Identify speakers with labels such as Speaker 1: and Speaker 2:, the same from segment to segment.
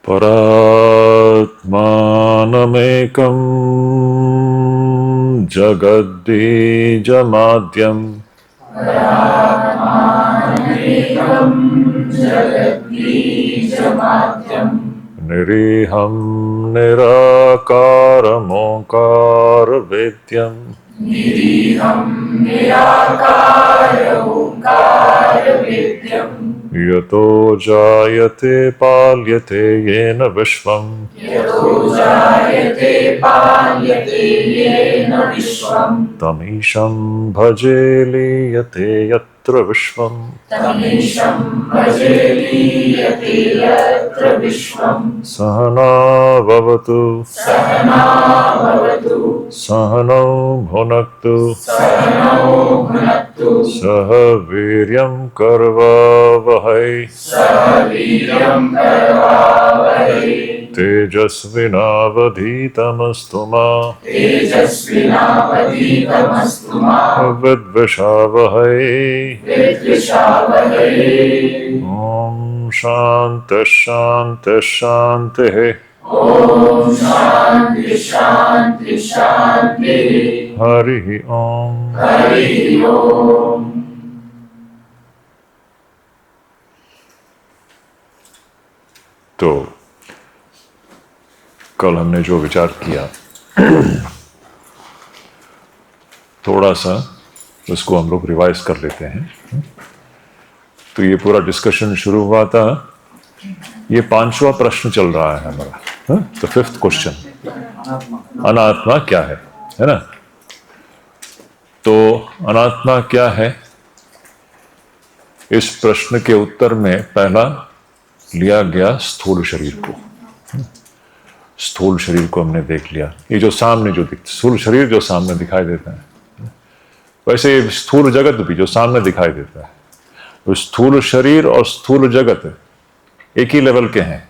Speaker 1: परात्मानमेकं जगद्बीजमाद्यम् निरीहं निराकारमोकारवेद्यम् यतो जायते पाल्यते येन विश्वम् तमीशं भजे लीयते यत्र विश्वम् सहना भवतु सहनौ भुनक्तु सह वीर्यं करवावहै तेजस्विनावधीतमस्तु मा विद्विषावहै। ॐ शान्तिः शान्तिः शान्तिः। हरिः ॐ। तो कल हमने जो विचार किया थोड़ा सा उसको हम लोग रिवाइज कर लेते हैं। तो ये पूरा डिस्कशन शुरू हुआ था, ये 5वां प्रश्न चल रहा है हमारा। तो 5th क्वेश्चन, अनात्मा क्या है ना? तो अनात्मा क्या है, इस प्रश्न के उत्तर में पहला लिया गया स्थूल शरीर को। स्थूल शरीर को हमने देख लिया, ये जो सामने जो दिखता, स्थूल शरीर जो सामने दिखाई देता है, वैसे स्थूल जगत भी जो सामने दिखाई देता है। तो स्थूल शरीर और स्थूल जगत एक ही लेवल के हैं,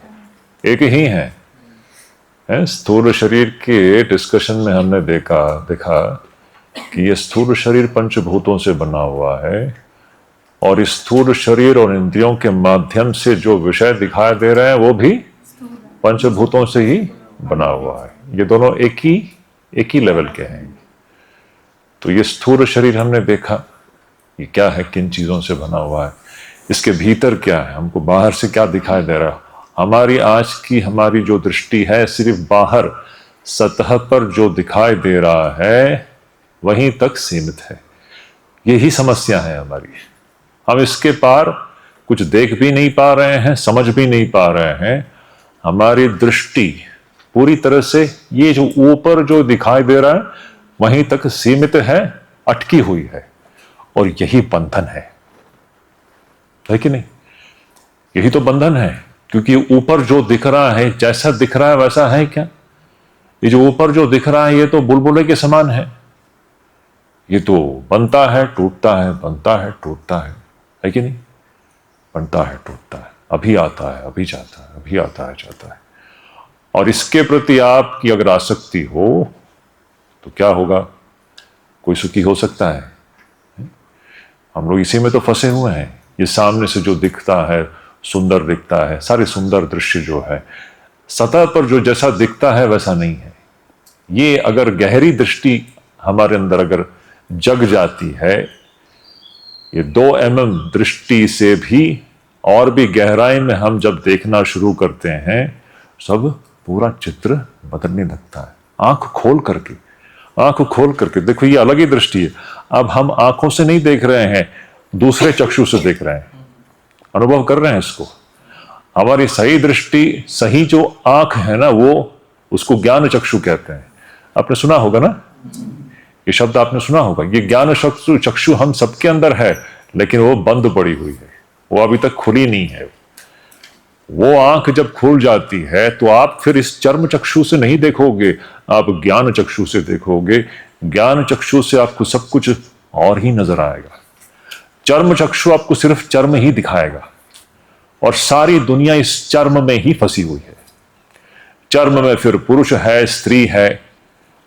Speaker 1: एक ही हैं। स्थूल शरीर के डिस्कशन में हमने देखा कि ये स्थूल शरीर पंचभूतों से बना हुआ है और इस स्थूल शरीर और इंद्रियों के माध्यम से जो विषय दिखाई दे रहे हैं वो भी पंचभूतों से ही बना हुआ है। ये दोनों एक ही लेवल के हैं। तो ये स्थूल शरीर हमने देखा ये क्या है, किन चीजों से बना हुआ है, इसके भीतर क्या है, हमको बाहर से क्या दिखाई दे रहा है। हमारी आज की हमारी जो दृष्टि है सिर्फ बाहर सतह पर जो दिखाई दे रहा है वहीं तक सीमित है। यही समस्या है हमारी। हम इसके पार कुछ देख भी नहीं पा रहे हैं, समझ भी नहीं पा रहे हैं। हमारी दृष्टि पूरी तरह से ये जो ऊपर जो दिखाई दे रहा है वहीं तक सीमित है, अटकी हुई है। और यही बंधन है कि नहीं? यही तो बंधन है, क्योंकि ऊपर जो दिख रहा है, जैसा दिख रहा है वैसा है क्या? ये जो ऊपर जो दिख रहा है ये तो बुलबुले के समान है। ये तो बनता है टूटता है, बनता है टूटता है कि नहीं? बनता है टूटता है, अभी आता है अभी जाता है, अभी आता है जाता है। और इसके प्रति आपकी अगर आसक्ति हो तो क्या होगा? कोई सुखी हो सकता है? हम लोग इसी में तो फंसे हुए हैं। ये सामने से जो दिखता है सुंदर दिखता है, सारे सुंदर दृश्य जो है सतह पर जो जैसा दिखता है वैसा नहीं है। ये अगर गहरी दृष्टि हमारे अंदर अगर जग जाती है, ये 2 mm दृष्टि से भी और भी गहराई में हम जब देखना शुरू करते हैं, सब पूरा चित्र बदलने लगता है। आंख खोल करके देखो, ये अलग ही दृष्टि है। अब हम आंखों से नहीं देख रहे हैं, दूसरे चक्षु से देख रहे हैं, अनुभव कर रहे हैं इसको। हमारी सही दृष्टि, सही जो आंख है ना, वो उसको ज्ञान चक्षु कहते हैं। आपने सुना होगा ना, ये शब्द आपने सुना होगा। ये ज्ञान चक्षु हम सबके अंदर है, लेकिन वो बंद पड़ी हुई है, वो अभी तक खुली नहीं है। वो आंख जब खुल जाती है तो आप फिर इस चर्म चक्षु से नहीं देखोगे, आप ज्ञान चक्षु से देखोगे। ज्ञान चक्षु से आपको सब कुछ और ही नजर आएगा। चर्म चक्षु आपको सिर्फ चर्म ही दिखाएगा और सारी दुनिया इस चर्म में ही फंसी हुई है। चर्म में फिर पुरुष है, स्त्री है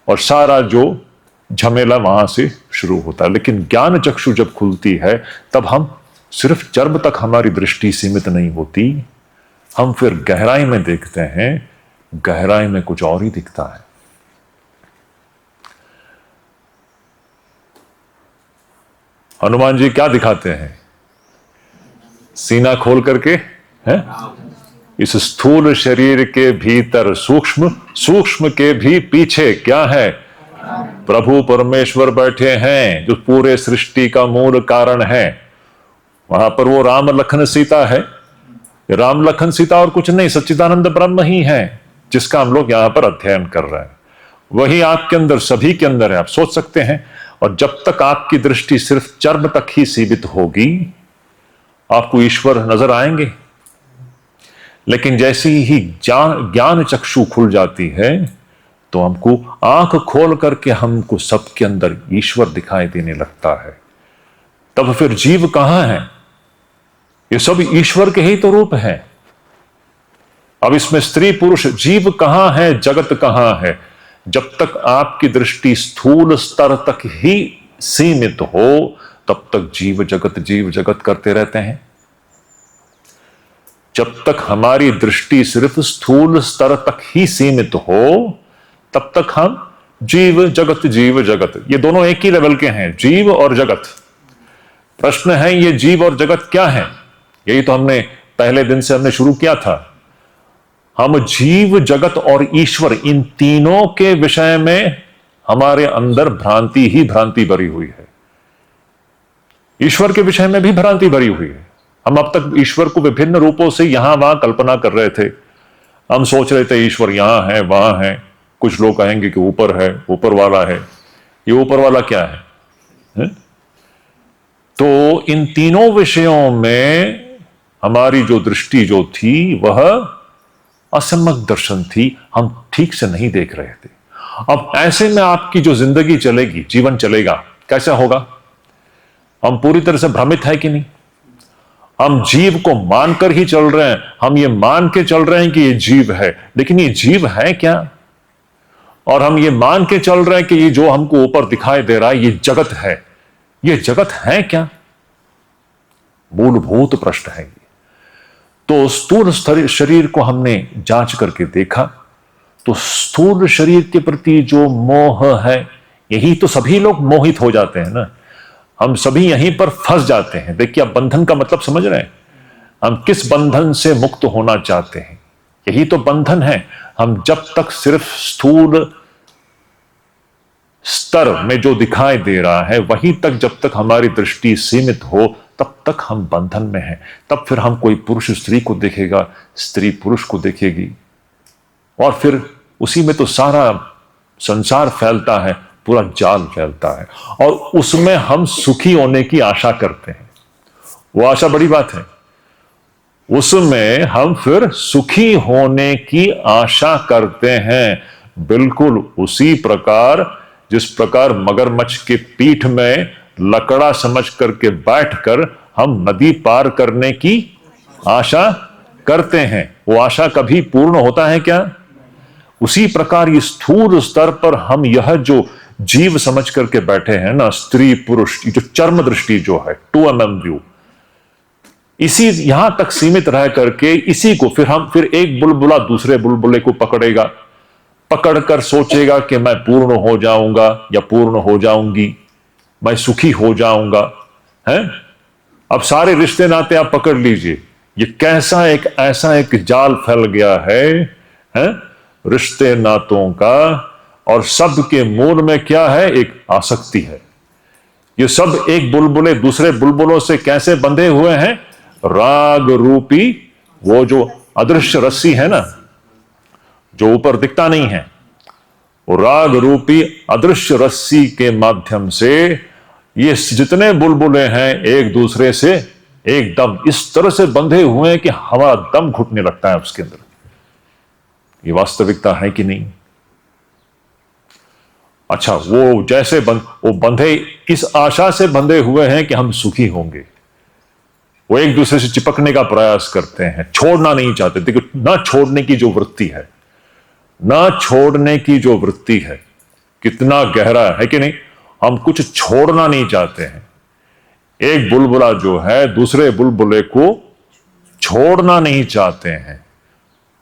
Speaker 1: और सारा जो झमेला वहां से शुरू होता है। लेकिन ज्ञान चक्षु जब खुलती है तब हम सिर्फ चर्म तक हमारी दृष्टि सीमित नहीं होती, हम फिर गहराई में देखते हैं, गहराई में कुछ और ही दिखता है। हनुमान जी क्या दिखाते हैं? सीना खोल करके है, इस स्थूल शरीर के भीतर सूक्ष्म, सूक्ष्म के भी पीछे क्या है? प्रभु परमेश्वर बैठे हैं, जो पूरे सृष्टि का मूल कारण है। वहां पर वो राम लखन सीता है। राम लखन सीता और कुछ नहीं, सच्चिदानंद ब्रह्म ही है, जिसका हम लोग यहां पर अध्ययन कर रहे हैं। वही आपके अंदर, सभी के अंदर है, आप सोच सकते हैं। और जब तक आपकी दृष्टि सिर्फ चर्म तक ही सीमित होगी, आपको ईश्वर नजर आएंगे। लेकिन जैसे ही ज्ञान चक्षु खुल जाती है, तो हमको आंख खोल करके हमको सबके अंदर ईश्वर दिखाई देने लगता है। तब फिर जीव कहां है? ये सब ईश्वर के ही तो रूप है। अब इसमें स्त्री पुरुष जीव कहां है, जगत कहां है? जब तक आपकी दृष्टि स्थूल स्तर तक ही सीमित हो, तब तक जीव जगत करते रहते हैं। जब तक हमारी दृष्टि सिर्फ स्थूल स्तर तक ही सीमित हो, तब तक हम जीव जगत, ये दोनों एक ही लेवल के हैं, जीव और जगत। प्रश्न है, ये जीव और जगत क्या है? यही तो हमने पहले दिन से हमने शुरू किया था। हम जीव, जगत और ईश्वर, इन तीनों के विषय में हमारे अंदर भ्रांति ही भ्रांति भरी हुई है। ईश्वर के विषय में भी भ्रांति भरी हुई है। हम अब तक ईश्वर को विभिन्न रूपों से यहां वहां कल्पना कर रहे थे। हम सोच रहे थे ईश्वर यहां है, वहां है। कुछ लोग कहेंगे कि ऊपर है, ऊपर वाला है। ये ऊपर वाला क्या है? तो इन तीनों विषयों में हमारी जो दृष्टि जो थी, वह असम्यक दर्शन थी। हम ठीक से नहीं देख रहे थे। अब ऐसे में आपकी जो जिंदगी चलेगी, जीवन चलेगा, कैसा होगा? हम पूरी तरह से भ्रमित है कि नहीं? हम जीव को मानकर ही चल रहे हैं। हम ये मान के चल रहे हैं कि ये जीव है, लेकिन ये जीव है क्या? और हम ये मान के चल रहे हैं कि ये जो हमको ऊपर दिखाई दे रहा है, ये जगत है। ये जगत है क्या? मूलभूत प्रश्न है ये। तो स्थूल शरीर को हमने जांच करके देखा, तो स्थूल शरीर के प्रति जो मोह है, यही तो सभी लोग मोहित हो जाते हैं ना। हम सभी यहीं पर फंस जाते हैं। देखिए, आप बंधन का मतलब समझ रहे हैं? हम किस बंधन से मुक्त होना चाहते हैं? यही तो बंधन है। हम जब तक सिर्फ स्थूल स्तर में जो दिखाई दे रहा है, वहीं तक जब तक हमारी दृष्टि सीमित हो, तब तक हम बंधन में हैं। तब फिर हम कोई पुरुष स्त्री को देखेगा, स्त्री पुरुष को देखेगी, और फिर उसी में तो सारा संसार फैलता है, पूरा जाल फैलता है। और उसमें हम सुखी होने की आशा करते हैं। वो आशा बड़ी बात है। उसमें हम फिर सुखी होने की आशा करते हैं, बिल्कुल उसी प्रकार जिस प्रकार मगरमच्छ के पीठ में लकड़ा समझ करके बैठकर हम नदी पार करने की आशा करते हैं। वो आशा कभी पूर्ण होता है क्या? उसी प्रकार इस स्थूल स्तर पर हम यह जो जीव समझ करके बैठे हैं ना, स्त्री पुरुष, जो चर्म दृष्टि जो है, 2 mm व्यू, इसी यहां तक सीमित रह करके इसी को फिर एक बुलबुला दूसरे बुलबुले को पकड़ेगा, पकड़कर सोचेगा कि मैं पूर्ण हो जाऊंगा या पूर्ण हो जाऊंगी, मैं सुखी हो जाऊंगा। है, अब सारे रिश्ते नाते आप पकड़ लीजिए, ये कैसा एक ऐसा एक जाल फैल गया है रिश्ते नातों का। और सब के मूल में क्या है? एक आसक्ति है। ये सब एक बुलबुले दूसरे बुलबुलों से कैसे बंधे हुए हैं? राग रूपी वो जो अदृश्य रस्सी है ना, जो ऊपर दिखता नहीं है, वो राग रूपी अदृश्य रस्सी के माध्यम से ये जितने बुलबुले हैं एक दूसरे से एकदम इस तरह से बंधे हुए हैं कि हमारा दम घुटने लगता है उसके अंदर। ये वास्तविकता है कि नहीं? अच्छा, वो जैसे वो बंधे इस आशा से बंधे हुए हैं कि हम सुखी होंगे। वो एक दूसरे से चिपकने का प्रयास करते हैं, छोड़ना नहीं चाहते। देखो, ना छोड़ने की जो वृत्ति है, ना छोड़ने की जो वृत्ति है, कितना गहरा है कि नहीं? हम कुछ छोड़ना नहीं चाहते हैं। एक बुलबुला जो है दूसरे बुलबुले को छोड़ना नहीं चाहते हैं,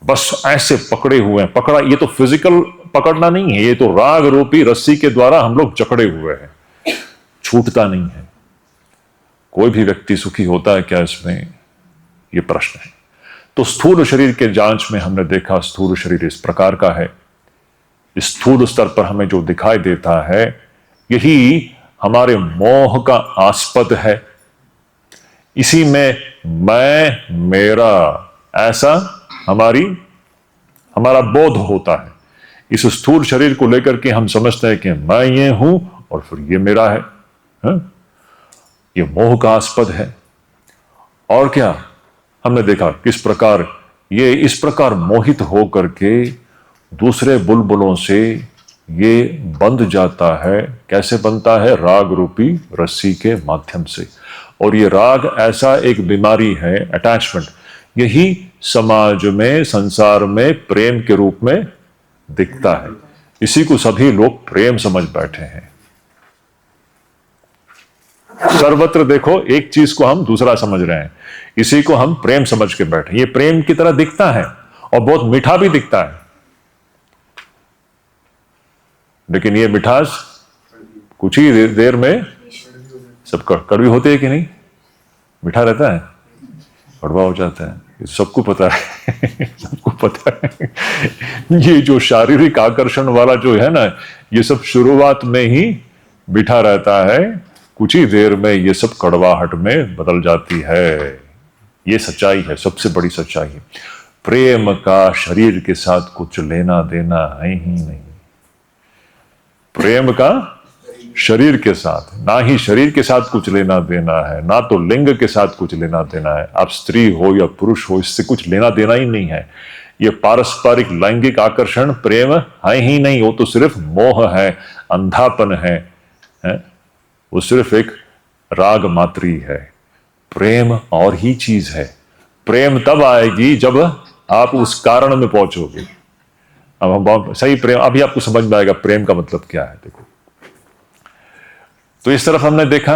Speaker 1: बस ऐसे पकड़े हुए हैं। पकड़ा, ये तो फिजिकल पकड़ना नहीं है, ये तो राग रूपी रस्सी के द्वारा हम लोग जकड़े हुए हैं, छूटता नहीं है। कोई भी व्यक्ति सुखी होता है क्या इसमें, ये प्रश्न है। तो स्थूल शरीर के जांच में हमने देखा स्थूल शरीर इस प्रकार का है। इस स्थूल स्तर पर हमें जो दिखाई देता है यही हमारे मोह का आस्पद है। इसी में मैं, मेरा, ऐसा हमारा बोध होता है। इस स्थूल शरीर को लेकर के हम समझते हैं कि मैं ये हूं और फिर ये मेरा है, ये मोह का आस्पद है। और क्या हमने देखा किस प्रकार ये इस प्रकार मोहित हो करके दूसरे बुलबुलों से ये बंध जाता है। कैसे बनता है, राग रूपी रस्सी के माध्यम से। और ये राग ऐसा एक बीमारी है, अटैचमेंट, यही समाज में, संसार में प्रेम के रूप में दिखता है। इसी को सभी लोग प्रेम समझ बैठे हैं। सर्वत्र देखो एक चीज को हम दूसरा समझ रहे हैं, इसी को हम प्रेम समझ के बैठे। ये प्रेम की तरह दिखता है और बहुत मीठा भी दिखता है, लेकिन ये मिठास कुछ ही देर में सब कड़वी होती है कि नहीं? मीठा रहता है, कड़वा हो जाता है, ये सबको पता है। सबको पता है। ये जो शारीरिक आकर्षण वाला जो है ना, ये सब शुरुआत में ही मीठा रहता है, कुछ ही देर में ये सब कड़वाहट में बदल जाती है। ये सच्चाई है, सबसे बड़ी सच्चाई है। प्रेम का शरीर के साथ कुछ लेना देना है ही नहीं। प्रेम का शरीर के साथ, ना ही शरीर के साथ कुछ लेना देना है, ना तो लिंग के साथ कुछ लेना देना है। आप स्त्री हो या पुरुष हो, इससे कुछ लेना देना ही नहीं है। ये पारस्परिक लैंगिक आकर्षण प्रेम है ही नहीं, वो तो सिर्फ मोह है, अंधापन है? वो सिर्फ एक राग मात्री है। प्रेम और ही चीज है। प्रेम तब आएगी जब आप उस कारण में पहुंचोगे। अब हम सही प्रेम, अभी आपको समझ में आएगा प्रेम का मतलब क्या है। देखो, तो इस तरफ हमने देखा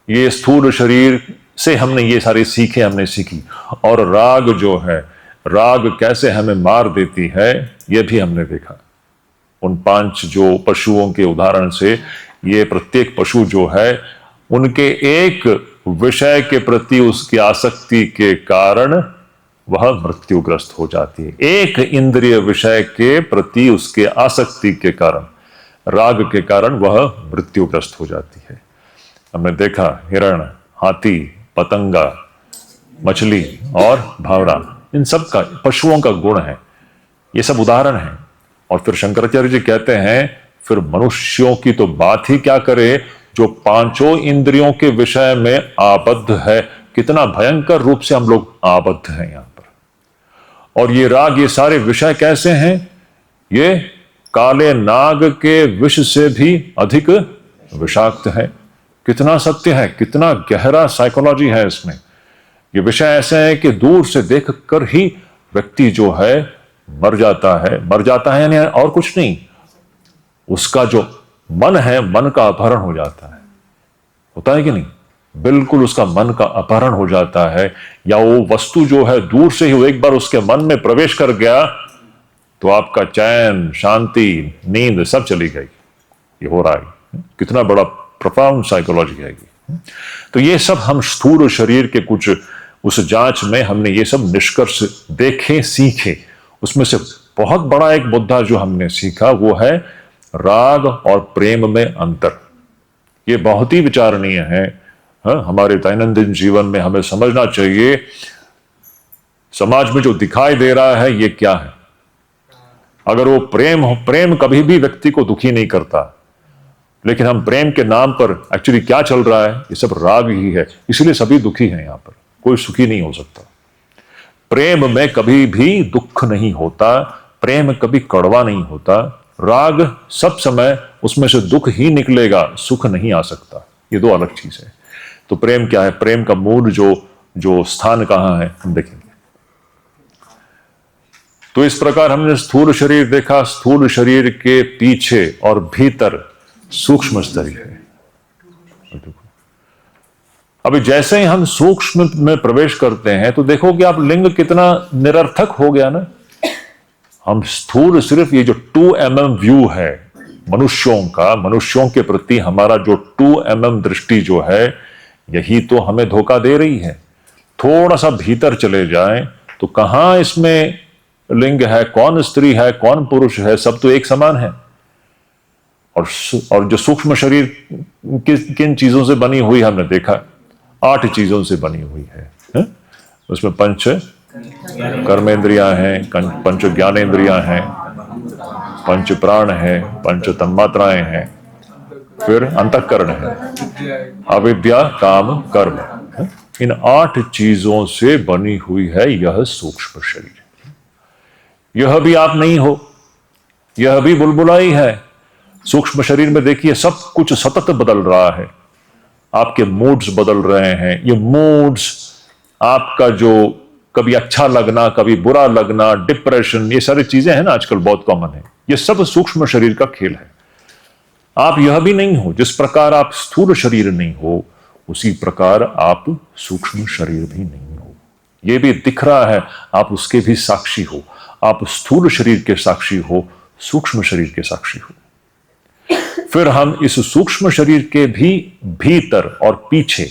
Speaker 1: ये स्थूल शरीर से हमने ये सारी सीखें हमने सीखी, और राग जो है, राग कैसे हमें मार देती है ये भी हमने देखा। उन 5 जो पशुओं के उदाहरण से, ये प्रत्येक पशु जो है उनके एक विषय के प्रति उसकी आसक्ति के कारण वह मृत्युग्रस्त हो जाती है। एक इंद्रिय विषय के प्रति उसके आसक्ति के कारण, राग के कारण वह मृत्युग्रस्त हो जाती है। हमने देखा हिरण, हाथी, पतंगा, मछली और भावरा, इन सब का पशुओं का गुण है। ये सब उदाहरण है। और फिर शंकराचार्य जी कहते हैं फिर मनुष्यों की तो बात ही क्या करे, जो 5 इंद्रियों के विषय में आबद्ध है। कितना भयंकर रूप से हम लोग आबद्ध हैं यहां पर। और ये राग, ये सारे विषय कैसे हैं? ये काले नाग के विष से भी अधिक विषाक्त है। कितना सत्य है, कितना गहरा साइकोलॉजी है इसमें। ये विषय ऐसे है कि दूर से देख कर ही व्यक्ति जो है मर जाता है यानी और कुछ नहीं, उसका जो मन है, मन का अपहरण हो जाता है। होता है कि नहीं? बिल्कुल उसका मन का अपहरण हो जाता है। या वो वस्तु जो है दूर से ही एक बार उसके मन में प्रवेश कर गया तो आपका चैन, शांति, नींद सब चली गई। ये हो रहा है। कितना बड़ा प्रोफाउंड साइकोलॉजी है ये। तो ये सब हम स्थूल शरीर के कुछ उस जांच में हमने ये सब निष्कर्ष देखे, सीखे। उसमें से बहुत बड़ा एक मुद्दा जो हमने सीखा वो है राग और प्रेम में अंतर। ये बहुत ही विचारणीय है। हमारे दैनंदिन जीवन में हमें समझना चाहिए समाज में जो दिखाई दे रहा है ये क्या है। अगर वो प्रेम हो, प्रेम कभी भी व्यक्ति को दुखी नहीं करता, लेकिन हम प्रेम के नाम पर एक्चुअली क्या चल रहा है, ये सब राग ही है। इसलिए सभी दुखी हैं। यहां पर कोई सुखी नहीं हो सकता। प्रेम में कभी भी दुख नहीं होता, प्रेम कभी कड़वा नहीं होता। राग सब समय उसमें से दुख ही निकलेगा, सुख नहीं आ सकता। ये 2 अलग चीज है। तो प्रेम क्या है, प्रेम का मूल जो स्थान कहां है हम देखेंगे। तो इस प्रकार हमने स्थूल शरीर देखा। स्थूल शरीर के पीछे और भीतर सूक्ष्म शरीर है। अभी जैसे ही हम सूक्ष्म में प्रवेश करते हैं तो देखो कि आप लिंग कितना निरर्थक हो गया ना। हम स्थूल सिर्फ ये जो 2 mm व्यू है मनुष्यों का, मनुष्यों के प्रति हमारा जो 2 mm दृष्टि जो है, यही तो हमें धोखा दे रही है। थोड़ा सा भीतर चले जाएं तो कहां इसमें लिंग है, कौन स्त्री है, कौन पुरुष है, सब तो एक समान है। और जो सूक्ष्म शरीर किन चीजों से बनी हुई हमने देखा, 8 चीजों से बनी हुई है? उसमें पंच कर्मेंद्रियां हैं, पंच ज्ञानेंद्रियां हैं, पंच प्राण है, पंच तन्मात्राएं हैं, फिर अंतःकरण है, अविद्या काम कर्म। इन 8 चीजों से बनी हुई है यह सूक्ष्म शरीर। यह भी आप नहीं हो, यह भी बुलबुला ही है। सूक्ष्म शरीर में देखिए सब कुछ सतत बदल रहा है, आपके मूड्स बदल रहे हैं। ये मूड्स, आपका जो कभी अच्छा लगना, कभी बुरा लगना, डिप्रेशन, ये सारी चीजें हैं ना आजकल बहुत कॉमन है, ये सब सूक्ष्म शरीर का खेल है। आप यह भी नहीं हो। जिस प्रकार आप स्थूल शरीर नहीं हो, उसी प्रकार आप सूक्ष्म शरीर भी नहीं हो। यह भी दिख रहा है, आप उसके भी साक्षी हो। आप स्थूल शरीर के साक्षी हो, सूक्ष्म शरीर के साक्षी हो। फिर हम इस सूक्ष्म शरीर के भी भीतर और पीछे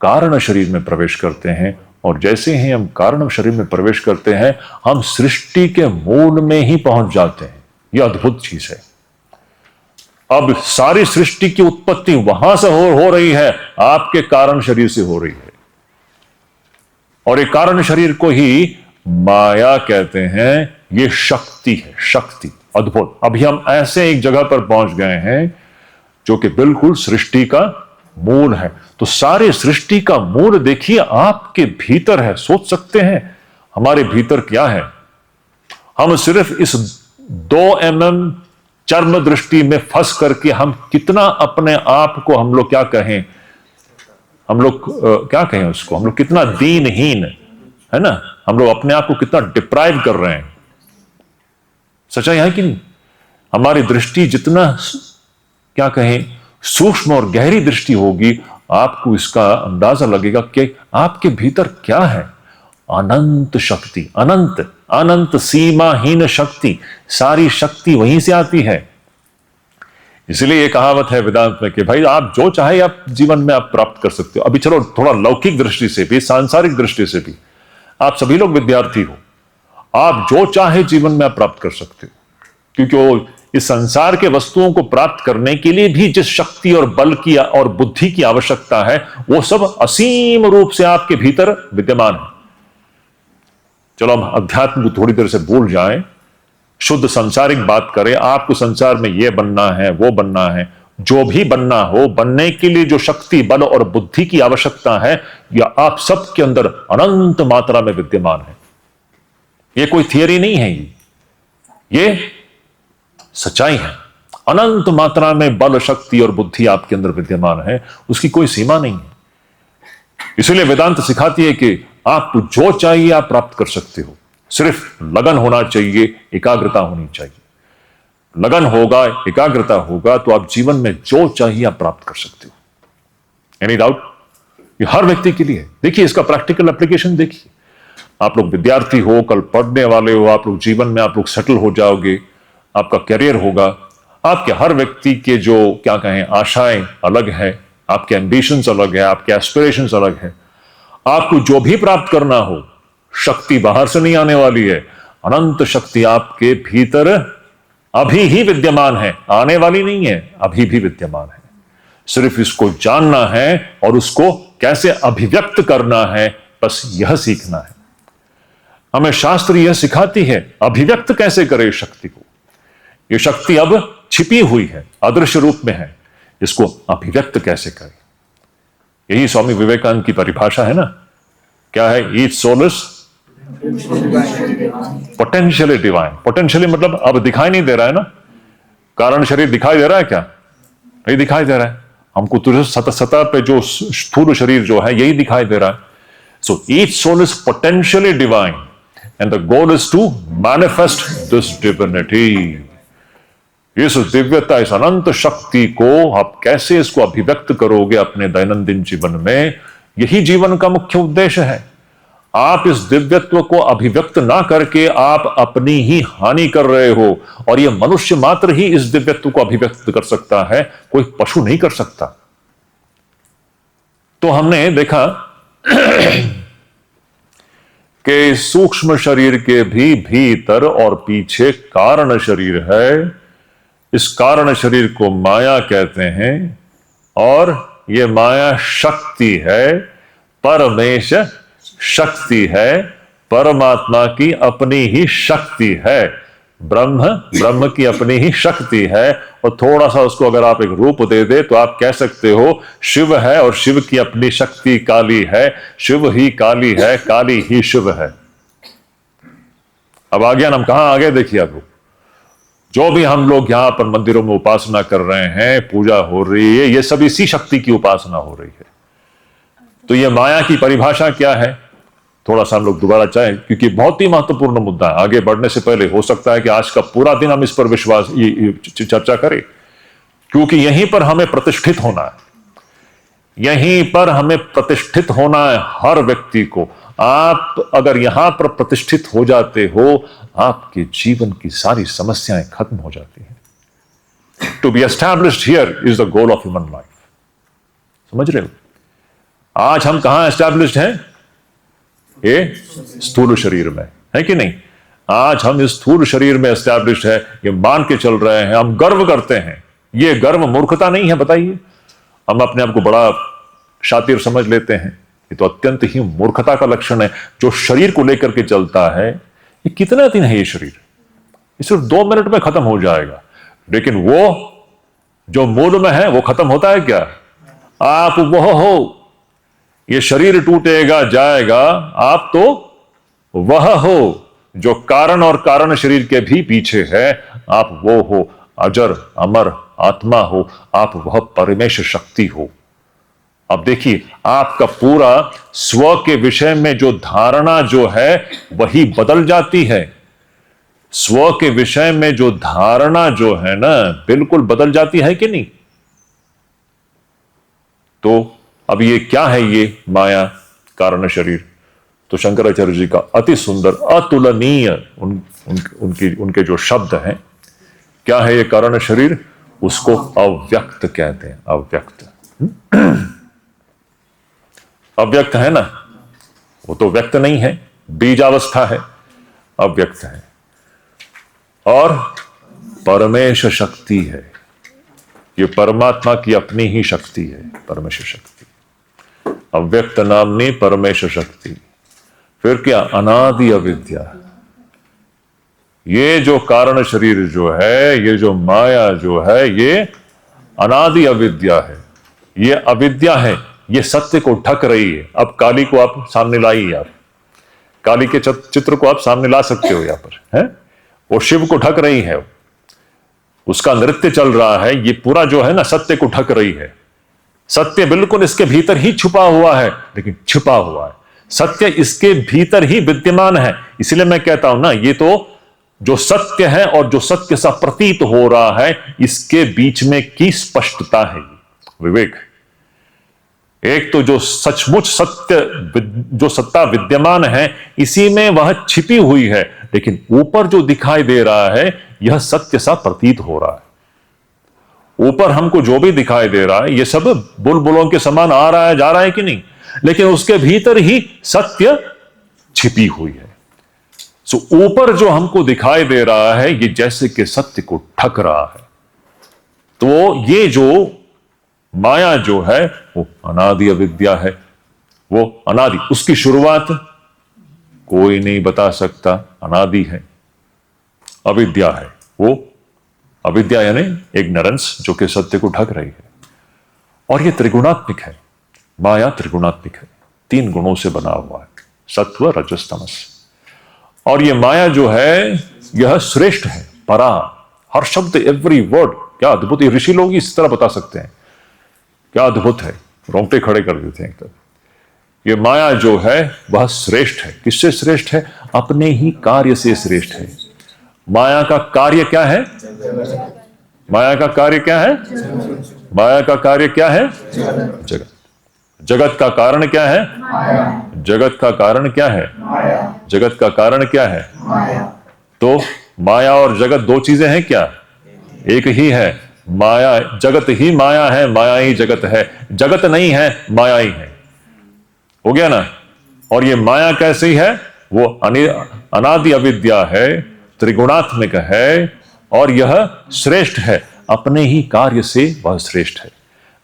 Speaker 1: कारण शरीर में प्रवेश करते हैं, और जैसे ही हम कारण शरीर में प्रवेश करते हैं, हम सृष्टि के मूल में ही पहुंच जाते हैं। यह अद्भुत चीज है। अब सारी सृष्टि की उत्पत्ति वहां से हो रही है, आपके कारण शरीर से हो रही है। और ये कारण शरीर को ही माया कहते हैं। ये शक्ति है, शक्ति, अद्भुत। अभी हम ऐसे एक जगह पर पहुंच गए हैं जो कि बिल्कुल सृष्टि का मूल है। तो सारे सृष्टि का मूल देखिए आपके भीतर है। सोच सकते हैं हमारे भीतर क्या है? हम सिर्फ इस 2 mm चर्म दृष्टि में फंस करके हम कितना अपने आप को, हम लोग क्या कहें, हम लोग क्या कहें उसको, हम लोग कितना दीनहीन है ना, हम लोग अपने आप को कितना डिप्राइव कर रहे हैं। सच्चाई है कि नहीं? हमारी दृष्टि जितना क्या कहें सूक्ष्म और गहरी दृष्टि होगी, आपको इसका अंदाजा लगेगा कि आपके भीतर क्या है। अनंत शक्ति, अनंत अनंत सीमाहीन शक्ति, सारी शक्ति वहीं से आती है। इसलिए ये कहावत है वेदांत में कि भाई आप जो चाहे आप जीवन में आप प्राप्त कर सकते हो। अभी चलो थोड़ा लौकिक दृष्टि से भी, सांसारिक दृष्टि से भी, आप सभी लोग विद्यार्थी हो, आप जो चाहे जीवन में आप प्राप्त कर सकते हो, क्योंकि वो इस संसार के वस्तुओं को प्राप्त करने के लिए भी जिस शक्ति और बल की और बुद्धि की आवश्यकता है, वो सब असीम रूप से आपके भीतर विद्यमान है। चलो हम अध्यात्म को थोड़ी देर से भूल जाएं, शुद्ध संसारिक बात करें। आपको संसार में यह बनना है, वो बनना है, जो भी बनना हो, बनने के लिए जो शक्ति, बल और बुद्धि की आवश्यकता है, यह आप सबके अंदर अनंत मात्रा में विद्यमान है। यह कोई थियरी नहीं है, ये सच्चाई है। अनंत मात्रा में बल, शक्ति और बुद्धि आपके अंदर विद्यमान है, उसकी कोई सीमा नहीं है। इसलिए वेदांत सिखाती है कि आपको जो चाहिए आप प्राप्त कर सकते हो, सिर्फ लगन होना चाहिए, एकाग्रता होनी चाहिए। लगन होगा, एकाग्रता होगा तो आप जीवन में जो चाहिए आप प्राप्त कर सकते हो। Any doubt? ये हर व्यक्ति के लिए है। देखिए इसका प्रैक्टिकल एप्लीकेशन देखिए। आप लोग विद्यार्थी हो, कल पढ़ने वाले हो, आप लोग जीवन में आप लोग सेटल हो जाओगे, आपका करियर होगा। आपके हर व्यक्ति के जो क्या कहें आशाएं अलग है, आपके एम्बिशंस अलग है, आपके एस्पिरेशंस अलग है। आपको जो भी प्राप्त करना हो, शक्ति बाहर से नहीं आने वाली है। अनंत शक्ति आपके भीतर अभी ही विद्यमान है, आने वाली नहीं है, अभी भी विद्यमान है। सिर्फ इसको जानना है और उसको कैसे अभिव्यक्त करना है, बस यह सीखना है। हमें शास्त्र यह सिखाती है अभिव्यक्त कैसे करें इस शक्ति को। यह शक्ति अब छिपी हुई है, अदृश्य रूप में है, इसको अभिव्यक्त कैसे करें। यही स्वामी विवेकानंद की परिभाषा है ना। क्या है? Each soul is potentially divine. Potentially मतलब अब दिखाई नहीं दे रहा है ना। कारण शरीर दिखाई दे रहा है क्या? नहीं दिखाई दे रहा है हमको, तो सतह पे जो स्थूल शरीर जो है यही दिखाई दे रहा है। So each soul is potentially divine and the goal is to manifest this divinity. इस दिव्यता, इस अनंत शक्ति को आप कैसे इसको अभिव्यक्त करोगे अपने दैनंदिन जीवन में, यही जीवन का मुख्य उद्देश्य है। आप इस दिव्यत्व को अभिव्यक्त ना करके आप अपनी ही हानि कर रहे हो, और यह मनुष्य मात्र ही इस दिव्यत्व को अभिव्यक्त कर सकता है, कोई पशु नहीं कर सकता। तो हमने देखा कि सूक्ष्म शरीर के भी भीतर और पीछे कारण शरीर है। इस कारण शरीर को माया कहते हैं, और यह माया शक्ति है, परमेश शक्ति है, परमात्मा की अपनी ही शक्ति है, ब्रह्म की अपनी ही शक्ति है। और थोड़ा सा उसको अगर आप एक रूप दे दे तो आप कह सकते हो शिव है, और शिव की अपनी शक्ति काली है, शिव ही काली है, काली ही शिव है। अब आ गया ना, हम कहां आ गए देखिए आप लोग। जो भी हम लोग यहां पर मंदिरों में उपासना कर रहे हैं, पूजा हो रही है, ये सब इसी शक्ति की उपासना हो रही है। तो ये माया की परिभाषा क्या है, थोड़ा सा हम लोग दोबारा चाहें, क्योंकि बहुत ही महत्वपूर्ण मुद्दा है। आगे बढ़ने से पहले हो सकता है कि आज का पूरा दिन हम इस पर विश्वास चर्चा करें, क्योंकि यहीं पर हमें प्रतिष्ठित होना है, यहीं पर हमें प्रतिष्ठित होना है हर व्यक्ति को। आप अगर यहां पर प्रतिष्ठित हो जाते हो, आपके जीवन की सारी समस्याएं खत्म हो जाती हैं। To be established here is the goal of human life. समझ रहे हो? आज हम कहां एस्टैब्लिश्ड हैं? ये स्थूल शरीर में, है कि नहीं? आज हम इस स्थूल शरीर में एस्टैब्लिश्ड है, ये मान के चल रहे हैं, हम गर्व करते हैं। ये गर्व मूर्खता नहीं है, बताइए? हम अपने आप को बड़ा शातिर समझ लेते हैं, ये तो अत्यंत ही मूर्खता का लक्षण है। जो शरीर को लेकर के चलता है, ये कितना दिन है ये शरीर? ये सिर्फ 2 मिनट में खत्म हो जाएगा, लेकिन वो जो मूल में है वो खत्म होता है क्या? आप वह हो, ये शरीर टूटेगा जाएगा, आप तो वह हो जो कारण और कारण शरीर के भी पीछे है। आप वो हो, अजर अमर आत्मा हो, आप वह परमेश शक्ति हो। अब देखिए, आपका पूरा स्व के विषय में जो धारणा जो है वही बदल जाती है। स्व के विषय में जो धारणा जो है ना, बिल्कुल बदल जाती है कि नहीं? तो अब ये क्या है, ये माया कारण शरीर? तो शंकराचार्य जी का अति सुंदर अतुलनीय उनके जो शब्द हैं, क्या है ये कारण शरीर? उसको अव्यक्त कहते हैं। अव्यक्त अव्यक्त है ना, वो तो व्यक्त नहीं है, बीजावस्था है, अव्यक्त है। और परमेश शक्ति है, ये परमात्मा की अपनी ही शक्ति है, परमेश शक्ति, अव्यक्त नामनी परमेश शक्ति। फिर क्या? अनादि अविद्या। ये जो कारण शरीर जो है, ये जो माया जो है, ये अनादि अविद्या है, ये अविद्या है, ये सत्य को ढक रही है। अब काली को आप सामने लाइए, आप काली के चित्र को आप सामने ला सकते हो यहां पर, है? वो शिव को ढक रही है, उसका नृत्य चल रहा है, ये पूरा जो है ना सत्य को ढक रही है। सत्य बिल्कुल इसके भीतर ही छुपा हुआ है, लेकिन छुपा हुआ है, सत्य इसके भीतर ही विद्यमान है। इसलिए मैं कहता हूं ना, ये तो जो सत्य है और जो सत्य सा प्रतीत हो रहा है, इसके बीच में की स्पष्टता है, विवेक। एक तो जो सचमुच सत्य, जो सत्ता विद्यमान है, इसी में वह छिपी हुई है, लेकिन ऊपर जो दिखाई दे रहा है, यह सत्य सा प्रतीत हो रहा है। ऊपर हमको जो भी दिखाई दे रहा है, यह सब बुलबुलों के समान आ रहा है, जा रहा है कि नहीं, लेकिन उसके भीतर ही सत्य छिपी हुई है। सो ऊपर जो हमको दिखाई दे रहा है, ये जैसे कि सत्य को ढक रहा है। तो ये जो माया जो है, वो अनादि अविद्या है, वो अनादि, उसकी शुरुआत कोई नहीं बता सकता, अनादि है। अविद्या है, वो अविद्या यानी इग्नोरेंस, जो कि सत्य को ढक रही है। और ये त्रिगुणात्मिक है, माया त्रिगुणात्मिक है, 3 गुणों से बना हुआ है, सत्व रजस तमस। और ये माया जो है, यह श्रेष्ठ है, परा। हर शब्द, एवरी वर्ड, क्या अद्भुत! ऋषि लोग इस तरह बता सकते हैं, क्या अद्भुत है, रोंगटे खड़े कर देते हैं एकदम। ये माया जो है वह श्रेष्ठ है। किससे श्रेष्ठ है? अपने ही कार्य से श्रेष्ठ है। माया का कार्य क्या है? माया का कार्य क्या है? माया का कार्य क्या है? जगत। जगत का कारण क्या है? जगत का कारण क्या है? जगत का कारण क्या है? तो माया और जगत दो चीजें हैं क्या? एक ही है। माया, जगत ही माया है, माया ही जगत है। जगत नहीं है, माया ही है। हो गया ना? और ये माया कैसी है? वो अनादि अविद्या है, त्रिगुणात्मक है, और यह श्रेष्ठ है। अपने ही कार्य से वह श्रेष्ठ है।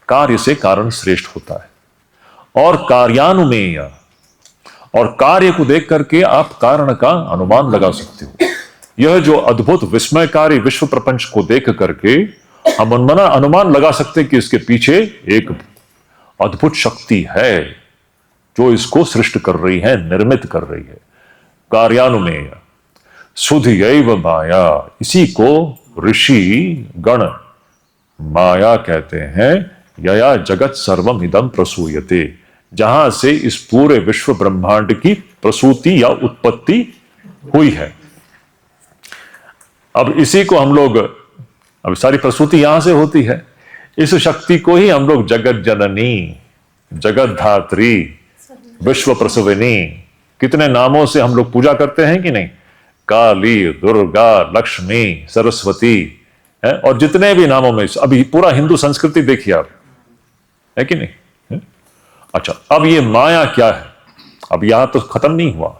Speaker 1: कार्य से कारण श्रेष्ठ होता है। और कार्यानुमेय, और कार्य को देख करके आप कारण का अनुमान लगा सकते हो। यह जो अद्भुत विस्मयकारी विश्व प्रपंच को देख करके हम अनुमान लगा सकते कि इसके पीछे एक अद्भुत शक्ति है जो इसको सृष्ट कर रही है, निर्मित कर रही है। कार्यानुमेय सुधियैव माया, इसी को ऋषि गण माया कहते हैं। यया जगत सर्वम इदम प्रसूयते, जहां से इस पूरे विश्व ब्रह्मांड की प्रसूति या उत्पत्ति हुई है। अब इसी को हम लोग, अब सारी प्रसूति यहां से होती है। इस शक्ति को ही हम लोग जगत जननी, जगत धात्री, विश्व प्रसविनी, कितने नामों से हम लोग पूजा करते हैं कि नहीं? काली, दुर्गा, लक्ष्मी, सरस्वती है, और जितने भी नामों में अभी पूरा हिंदू संस्कृति देखिए आप, है कि नहीं है? अच्छा, अब ये माया क्या है? अब यहां तो खत्म नहीं हुआ।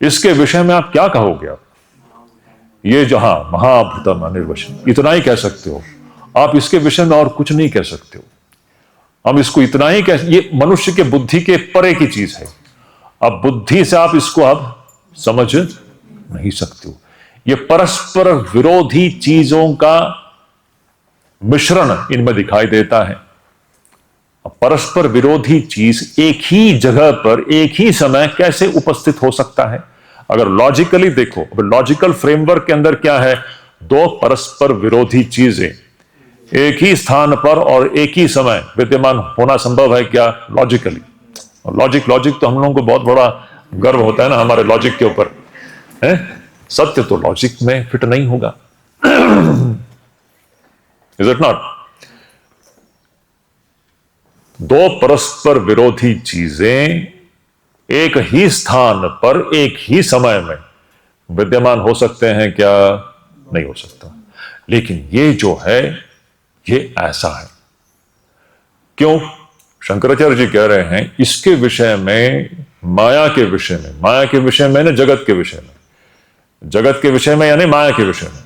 Speaker 1: इसके विषय में आप क्या कहोगे? आप ये जहां महाभूतम अनिर्वचन, इतना ही कह सकते हो आप। इसके विषय में और कुछ नहीं कह सकते हो। हम इसको इतना ही कह, ये मनुष्य के बुद्धि के परे की चीज है। अब बुद्धि से आप इसको अब समझ नहीं सकते हो। ये परस्पर विरोधी चीजों का मिश्रण इनमें दिखाई देता है। अब परस्पर विरोधी चीज एक ही जगह पर एक ही समय कैसे उपस्थित हो सकता है? अगर लॉजिकली देखो, लॉजिकल फ्रेमवर्क के अंदर क्या है? दो परस्पर विरोधी चीजें एक ही स्थान पर और एक ही समय विद्यमान होना संभव है क्या? लॉजिकली। लॉजिक तो हम लोगों को बहुत बड़ा गर्व होता है ना हमारे लॉजिक के ऊपर, है? सत्य तो लॉजिक में फिट नहीं होगा। Is it not? दो परस्पर विरोधी चीजें एक ही स्थान पर एक ही समय में विद्यमान हो सकते हैं क्या? नहीं हो सकता। लेकिन ये जो है ये ऐसा है। क्यों? शंकराचार्य जी कह रहे हैं इसके विषय में, माया के विषय में, माया के विषय में ना, जगत के विषय में, जगत के विषय में यानी माया के विषय में,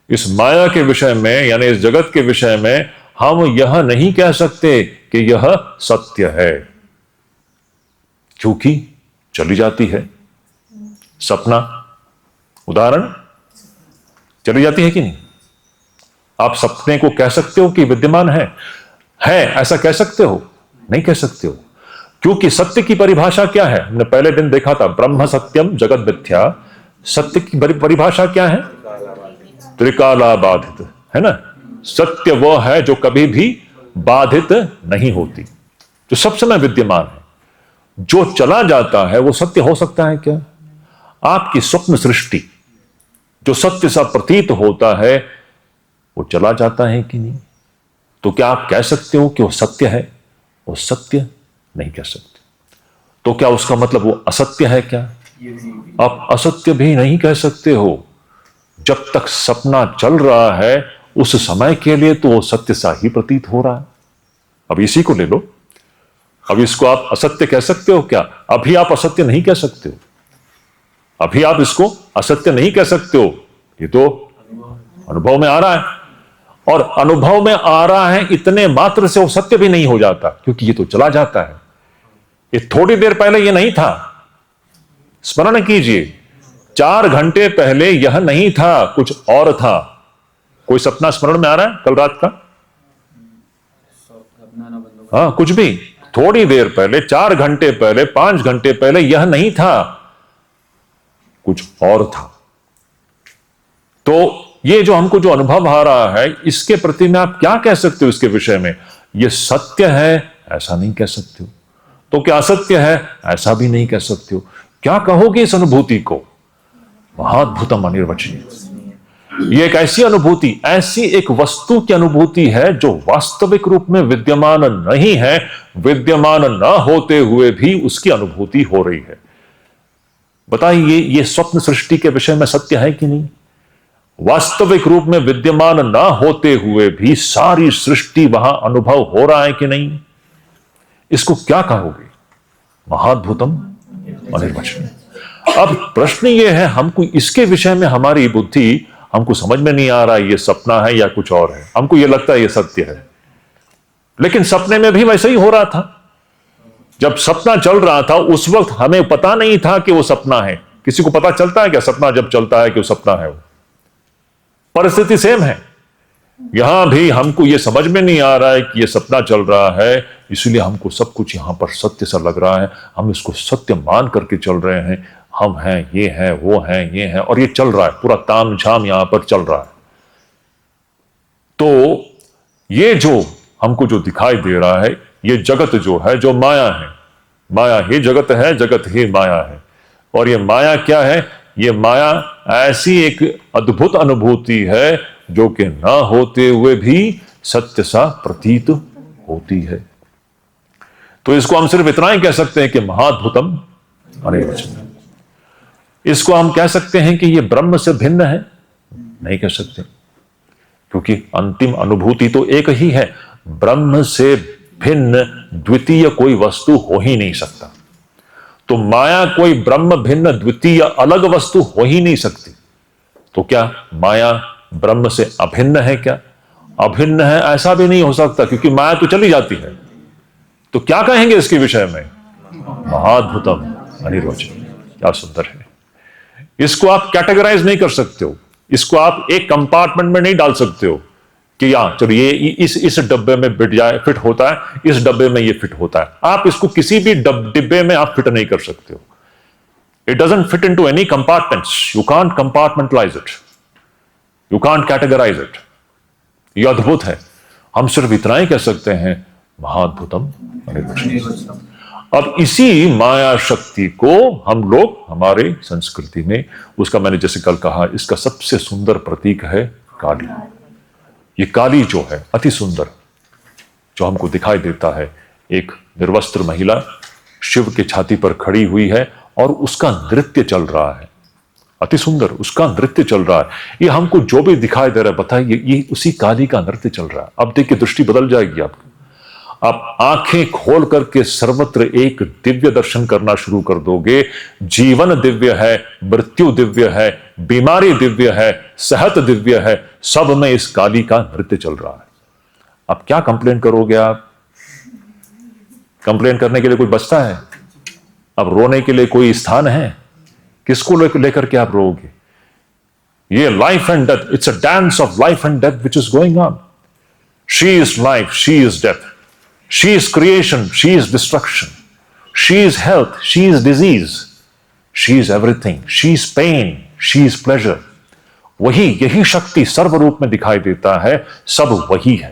Speaker 1: इस माया के विषय में यानी इस जगत के विषय में हम यह नहीं कह सकते कि यह सत्य है, क्योंकि चली जाती है। सपना उदाहरण, चली जाती है कि नहीं? आप सपने को कह सकते हो कि विद्यमान है ऐसा कह सकते हो? नहीं कह सकते हो, क्योंकि सत्य की परिभाषा क्या है? हमने पहले दिन देखा था, ब्रह्म सत्यम जगत मिथ्या। सत्य की परिभाषा क्या है? त्रिकाला बाधित, है ना? सत्य वो है जो कभी भी बाधित नहीं होती, जो सब समय विद्यमान है। जो चला जाता है वो सत्य हो सकता है क्या? आपकी स्वप्न सृष्टि जो सत्य सा प्रतीत होता है वो चला जाता है कि नहीं? तो क्या आप कह सकते हो कि वो सत्य है? वो सत्य नहीं कह सकते। तो क्या उसका मतलब वो असत्य है क्या? आप असत्य भी नहीं कह सकते हो। जब तक सपना चल रहा है उस समय के लिए तो वो सत्य सा ही प्रतीत हो रहा है। अब इसी को ले लो, अब इसको आप असत्य कह सकते हो क्या? अभी आप असत्य नहीं कह सकते हो, अभी आप इसको असत्य नहीं कह सकते हो। ये तो अनुभव में आ रहा है, और अनुभव में आ रहा है इतने मात्र से वो सत्य भी नहीं हो जाता, क्योंकि ये तो चला जाता है। ये थोड़ी देर पहले ये नहीं था, स्मरण कीजिए। 4 घंटे पहले यह नहीं था, कुछ और था। कोई सपना स्मरण में आ रहा है कल रात का? हाँ, कुछ भी। थोड़ी देर पहले, 4 घंटे पहले, 5 घंटे पहले यह नहीं था, कुछ और था। तो ये जो हमको जो अनुभव आ रहा है, इसके प्रति में आप क्या कह सकते हो? इसके विषय में ये सत्य है ऐसा नहीं कह सकते हो। तो क्या असत्य है ऐसा भी नहीं कह सकते हो। क्या कहोगे इस अनुभूति को? महाद्भुतम अनिर्वचनीय। ये एक ऐसी अनुभूति, ऐसी एक वस्तु की अनुभूति है जो वास्तविक रूप में विद्यमान नहीं है, विद्यमान न होते हुए भी उसकी अनुभूति हो रही है। बताइए ये स्वप्न सृष्टि के विषय में सत्य है कि नहीं? वास्तविक रूप में विद्यमान न होते हुए भी सारी सृष्टि वहां अनुभव हो रहा है कि नहीं? इसको क्या कहोगे? महाद्भुतम अनिर्वचनीय। अब प्रश्न यह है, हमको इसके विषय में हमारी बुद्धि, हमको समझ में नहीं आ रहा है ये सपना है या कुछ और है। हमको ये लगता है ये सत्य है, लेकिन सपने में भी वैसे ही हो रहा था। जब सपना चल रहा था उस वक्त हमें पता नहीं था कि वो सपना है। किसी को पता चलता है क्या सपना जब चलता है कि वो सपना है? वो परिस्थिति सेम है। यहां भी हमको ये समझ में नहीं आ रहा है कि ये सपना चल रहा है, इसलिए हमको सब कुछ यहां पर सत्य सा लग रहा है। हम इसको सत्य मान करके चल रहे हैं। हम हैं, ये है, वो है, ये है, और ये चल रहा है, पूरा ताम झाम यहां पर चल रहा है। तो ये जो हमको जो दिखाई दे रहा है, ये जगत जो है, जो माया है, माया ही जगत है, जगत ही माया है। और ये माया क्या है? ये माया ऐसी एक अद्भुत अनुभूति है जो कि ना होते हुए भी सत्य सा प्रतीत होती है। तो इसको हम सिर्फ इतना ही कह सकते हैं कि महाद्भुतम अनिर्वचनीय। इसको हम कह सकते हैं कि ये ब्रह्म से भिन्न है? नहीं कह सकते, क्योंकि अंतिम अनुभूति तो एक ही है। ब्रह्म से भिन्न द्वितीय कोई वस्तु हो ही नहीं सकता। तो माया कोई ब्रह्म भिन्न द्वितीय अलग वस्तु हो ही नहीं सकती। तो क्या माया ब्रह्म से अभिन्न है? क्या अभिन्न है? ऐसा भी नहीं हो सकता, क्योंकि माया तो चली जाती है। तो क्या कहेंगे इसके विषय में? महाद्भुतम अनिर्वचनीय। क्या सुंदर है। इसको आप कैटेगराइज नहीं कर सकते हो, इसको आप एक कंपार्टमेंट में नहीं डाल सकते हो कि या चलो ये इस डब्बे में फिट होता है, इस डब्बे में ये फिट होता है। आप इसको किसी भी डिब्बे में आप फिट नहीं कर सकते हो। It doesn't fit into any compartments. You can't compartmentalise it, you can't categorise it. ये अद्भुत है। हम सिर्फ इतना ही कह सकते हैं, महाद्भुतम अनिर्वचनीय। अब इसी माया शक्ति को हम लोग हमारे संस्कृति में, उसका मैंने जैसे कल कहा, इसका सबसे सुंदर प्रतीक है काली। ये काली जो है अति सुंदर, जो हमको दिखाई देता है, एक निर्वस्त्र महिला शिव के छाती पर खड़ी हुई है और उसका नृत्य चल रहा है। अति सुंदर उसका नृत्य चल रहा है। ये हमको जो भी दिखाई दे रहा है, बताइए ये उसी काली का नृत्य चल रहा है। अब देखिए दृष्टि बदल जाएगी आपकी। आप आंखें खोल करके सर्वत्र एक दिव्य दर्शन करना शुरू कर दोगे। जीवन दिव्य है, मृत्यु दिव्य है, बीमारी दिव्य है, सेहत दिव्य है, सब में इस काली का नृत्य चल रहा है। अब क्या कंप्लेन करोगे आप? कंप्लेन करने के लिए कोई बचता है? अब रोने के लिए कोई स्थान है? किसको लेकर के आप रोओगे? ये life and death, it's a dance of life and death which is going on. She is life, she is death, she is creation, she is destruction, she is health, she is disease, she is everything, she is pain, she is pleasure। यही शक्ति सर्व रूप में दिखाई देता है, सब वही है।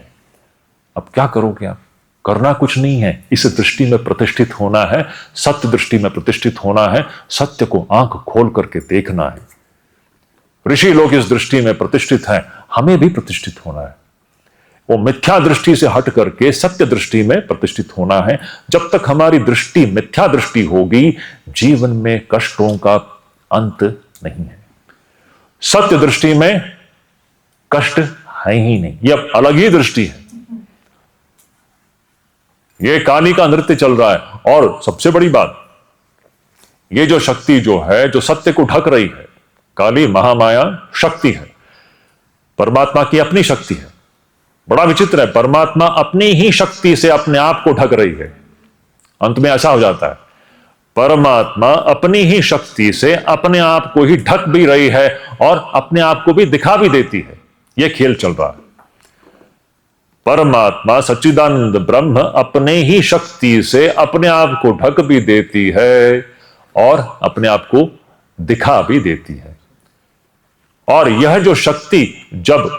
Speaker 1: अब क्या करोगे आप? करना कुछ नहीं है, इस दृष्टि में प्रतिष्ठित होना है, सत्य दृष्टि में प्रतिष्ठित होना है, सत्य को आंख खोल करके देखना है। ऋषि लोग इस दृष्टि में प्रतिष्ठित हैं, हमें भी प्रतिष्ठित होना है। वो मिथ्या दृष्टि से हट करके सत्य दृष्टि में प्रतिष्ठित होना है। जब तक हमारी दृष्टि मिथ्या दृष्टि होगी, जीवन में कष्टों का अंत नहीं है। सत्य दृष्टि में कष्ट है ही नहीं, ये अब अलग ही दृष्टि है। ये काली का नृत्य चल रहा है। और सबसे बड़ी बात, ये जो शक्ति जो है, जो सत्य को ढक रही है, काली महामाया शक्ति है, परमात्मा की अपनी शक्ति है। बड़ा विचित्र है, परमात्मा अपनी ही शक्ति से अपने आप को ढक रही है। अंत में ऐसा हो जाता है, परमात्मा अपनी ही शक्ति से अपने आप को ही ढक भी रही है और अपने आप को भी दिखा भी देती है। यह खेल चल रहा है। परमात्मा सच्चिदानंद ब्रह्म अपने ही शक्ति से अपने आप को ढक भी देती है और अपने आप को दिखा भी देती है। और यह जो शक्ति जब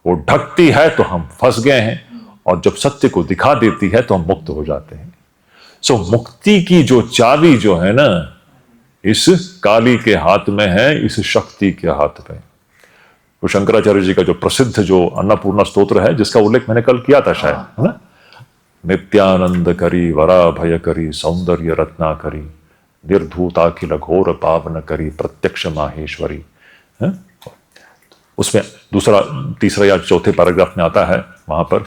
Speaker 1: वो ढकती है तो हम फंस गए हैं, और जब सत्य को दिखा देती है तो हम मुक्त हो जाते हैं। सो मुक्ति की जो चाबी जो है ना, इस काली के हाथ में है, इस शक्ति के हाथ में। तो शंकराचार्य जी का जो प्रसिद्ध जो अन्नपूर्णा स्तोत्र है, जिसका उल्लेख मैंने कल किया था शायद, है ना, नित्यानंद करी वरा भय करी सौंदर्य रत्ना करी निर्धूताखिल घोर पावन करी प्रत्यक्ष माहेश्वरी, है? उसमें दूसरा तीसरा या चौथे पैराग्राफ में आता है, वहां पर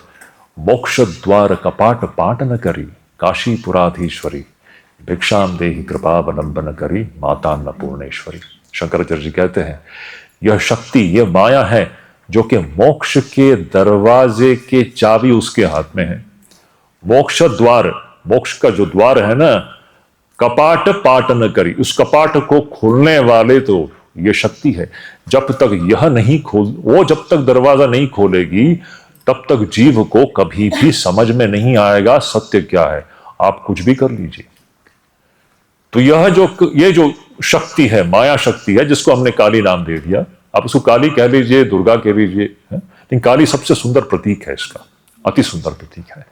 Speaker 1: मोक्ष द्वार कपाट पाटन करी काशीपुराधीश्वरी भिक्षाम देहि कृपावलंबन करी माता अन्नपूर्णेश्वरी। शंकराचार्य जी कहते हैं यह शक्ति, यह माया है जो कि मोक्ष के दरवाजे के चाबी उसके हाथ में है। मोक्ष द्वार, मोक्ष का जो द्वार है ना, कपाट पाटन करी, उस कपाट को खोलने वाले तो ये शक्ति है। जब तक यह नहीं खोल, वो जब तक दरवाजा नहीं खोलेगी तब तक जीव को कभी भी समझ में नहीं आएगा सत्य क्या है। आप कुछ भी कर लीजिए। तो ये जो शक्ति है, माया शक्ति है, जिसको हमने काली नाम दे दिया, आप उसको काली कह लीजिए, दुर्गा कह लीजिए, लेकिन काली सबसे सुंदर प्रतीक है, इसका अति सुंदर प्रतीक है।